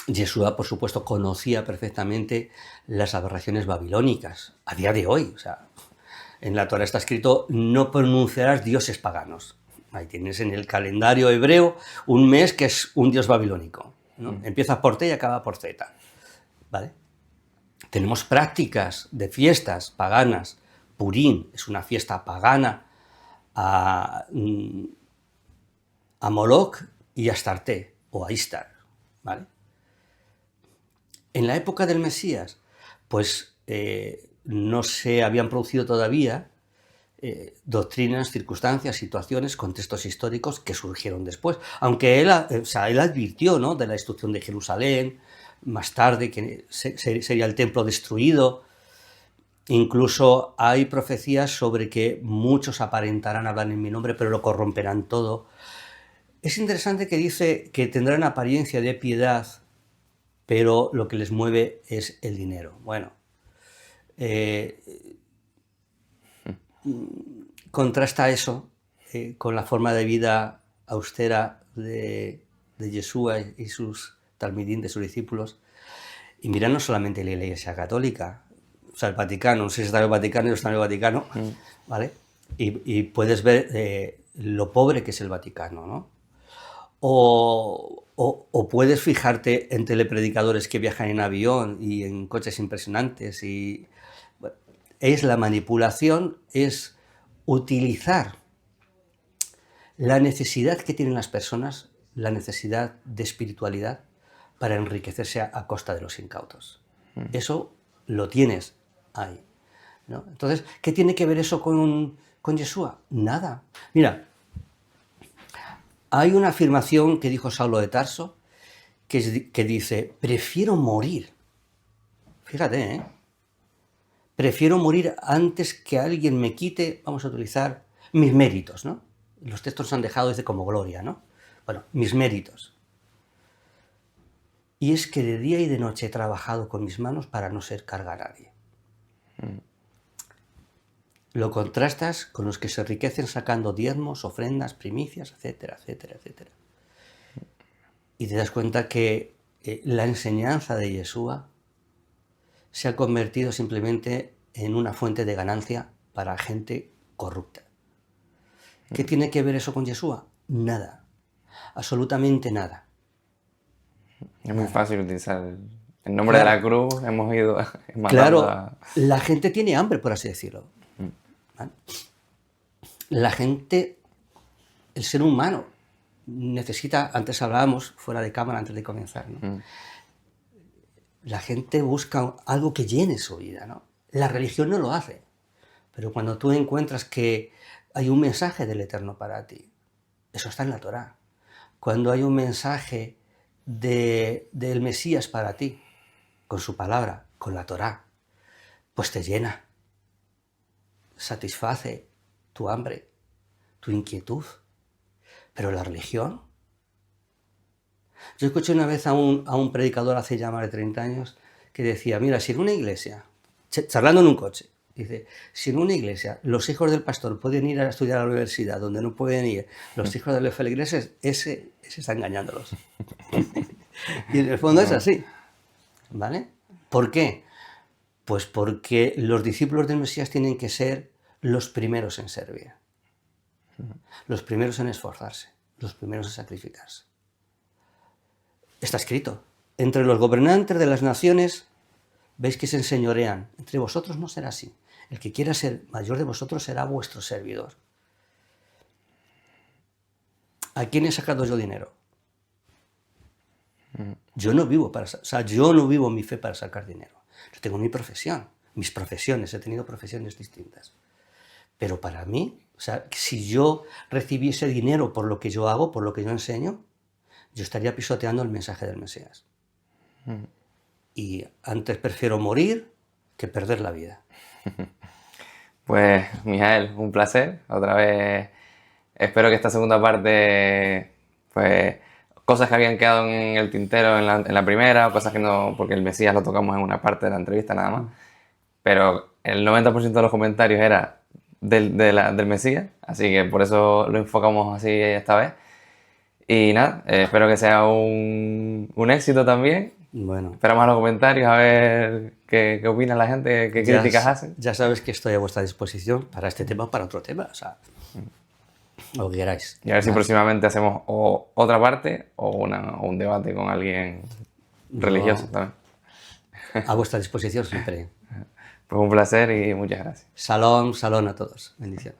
Yeshua, por supuesto, conocía perfectamente las aberraciones babilónicas, a día de hoy. O sea, en la Torá está escrito, no pronunciarás dioses paganos. Ahí tienes en el calendario hebreo un mes que es un dios babilónico, ¿no? Empieza por T y acaba por Z, ¿vale? Tenemos prácticas de fiestas paganas. Purim es una fiesta pagana a Moloch y a Astarte, o a Istar, ¿vale? En la época del Mesías, pues no se habían producido todavía doctrinas, circunstancias, situaciones, contextos históricos que surgieron después. Aunque él advirtió, ¿no?, de la destrucción de Jerusalén, más tarde que sería el templo destruido. Incluso hay profecías sobre que muchos aparentarán hablar en mi nombre, pero lo corromperán todo. Es interesante que dice que tendrán apariencia de piedad, pero lo que les mueve es el dinero. Bueno, contrasta eso con la forma de vida austera de Yeshua y sus talmidín, de sus discípulos. Y mira, no solamente la Iglesia Católica, o sea, el Vaticano, no sé si está en el Vaticano y no está en el Vaticano, ¿vale? Y puedes ver lo pobre que es el Vaticano, ¿no? O puedes fijarte en telepredicadores que viajan en avión y en coches impresionantes. Y bueno, es la manipulación, es utilizar la necesidad que tienen las personas, la necesidad de espiritualidad, para enriquecerse a costa de los incautos. Eso lo tienes ahí, ¿no? Entonces, ¿qué tiene que ver eso con Yeshua? Nada. Mira, hay una afirmación que dijo Saulo de Tarso que dice, prefiero morir. Fíjate, ¿eh? Prefiero morir antes que alguien me quite, vamos a utilizar, mis méritos, ¿no? Los textos han dejado, dice, como gloria, ¿no? Bueno, mis méritos. Y es que de día y de noche he trabajado con mis manos para no ser carga a nadie. Lo contrastas con los que se enriquecen sacando diezmos, ofrendas, primicias, etcétera, etcétera, etcétera. Y te das cuenta que la enseñanza de Yeshua se ha convertido simplemente en una fuente de ganancia para gente corrupta. ¿Qué tiene que ver eso con Yeshua? Nada, absolutamente nada. Es muy fácil utilizar el nombre de la cruz, hemos ido matando Claro, la gente tiene hambre, por así decirlo. ¿Vale? La gente, el ser humano, necesita, antes hablábamos fuera de cámara antes de comenzar, ¿no? La gente busca algo que llene su vida, ¿no? La religión no lo hace, pero cuando tú encuentras que hay un mensaje del Eterno para ti, eso está en la Torá. Cuando hay un mensaje del Mesías para ti, con su palabra, con la Torá, pues te llena, satisface tu hambre, tu inquietud. Pero la religión... Yo escuché una vez a un predicador hace ya más de 30 años que decía, mira, si en una iglesia, charlando en un coche, dice, si en una iglesia los hijos del pastor pueden ir a estudiar a la universidad, donde no pueden ir los hijos de los feligreses, ese está engañándolos. Y en el fondo es así, ¿vale? ¿Por qué? Pues porque los discípulos del Mesías tienen que ser los primeros en servir, los primeros en esforzarse, los primeros en sacrificarse. Está escrito, entre los gobernantes de las naciones veis que se enseñorean, entre vosotros no será así. El que quiera ser mayor de vosotros será vuestro servidor. ¿A quién he sacado yo dinero? Yo no vivo yo no vivo mi fe para sacar dinero. Yo tengo mi profesión, mis profesiones, he tenido profesiones distintas. Pero para mí, si yo recibiese dinero por lo que yo hago, por lo que yo enseño, yo estaría pisoteando el mensaje del Mesías. Y antes prefiero morir que perder la vida. Pues, Mijael, un placer. Otra vez, espero que esta segunda parte, pues, cosas que habían quedado en el tintero en la primera, o cosas que no, porque el Mesías lo tocamos en una parte de la entrevista nada más. Pero el 90% de los comentarios era del Mesías, así que por eso lo enfocamos así esta vez. Y nada, espero que sea un éxito también. Bueno, Esperamos a los comentarios a ver qué opina la gente, qué críticas hacen. Ya sabes que estoy a vuestra disposición para este tema o para otro tema, lo que queráis. Y a ver si próximamente hacemos otra parte o un debate con alguien religioso también. A vuestra disposición siempre. Pues un placer y muchas gracias. Salón a todos. Bendiciones.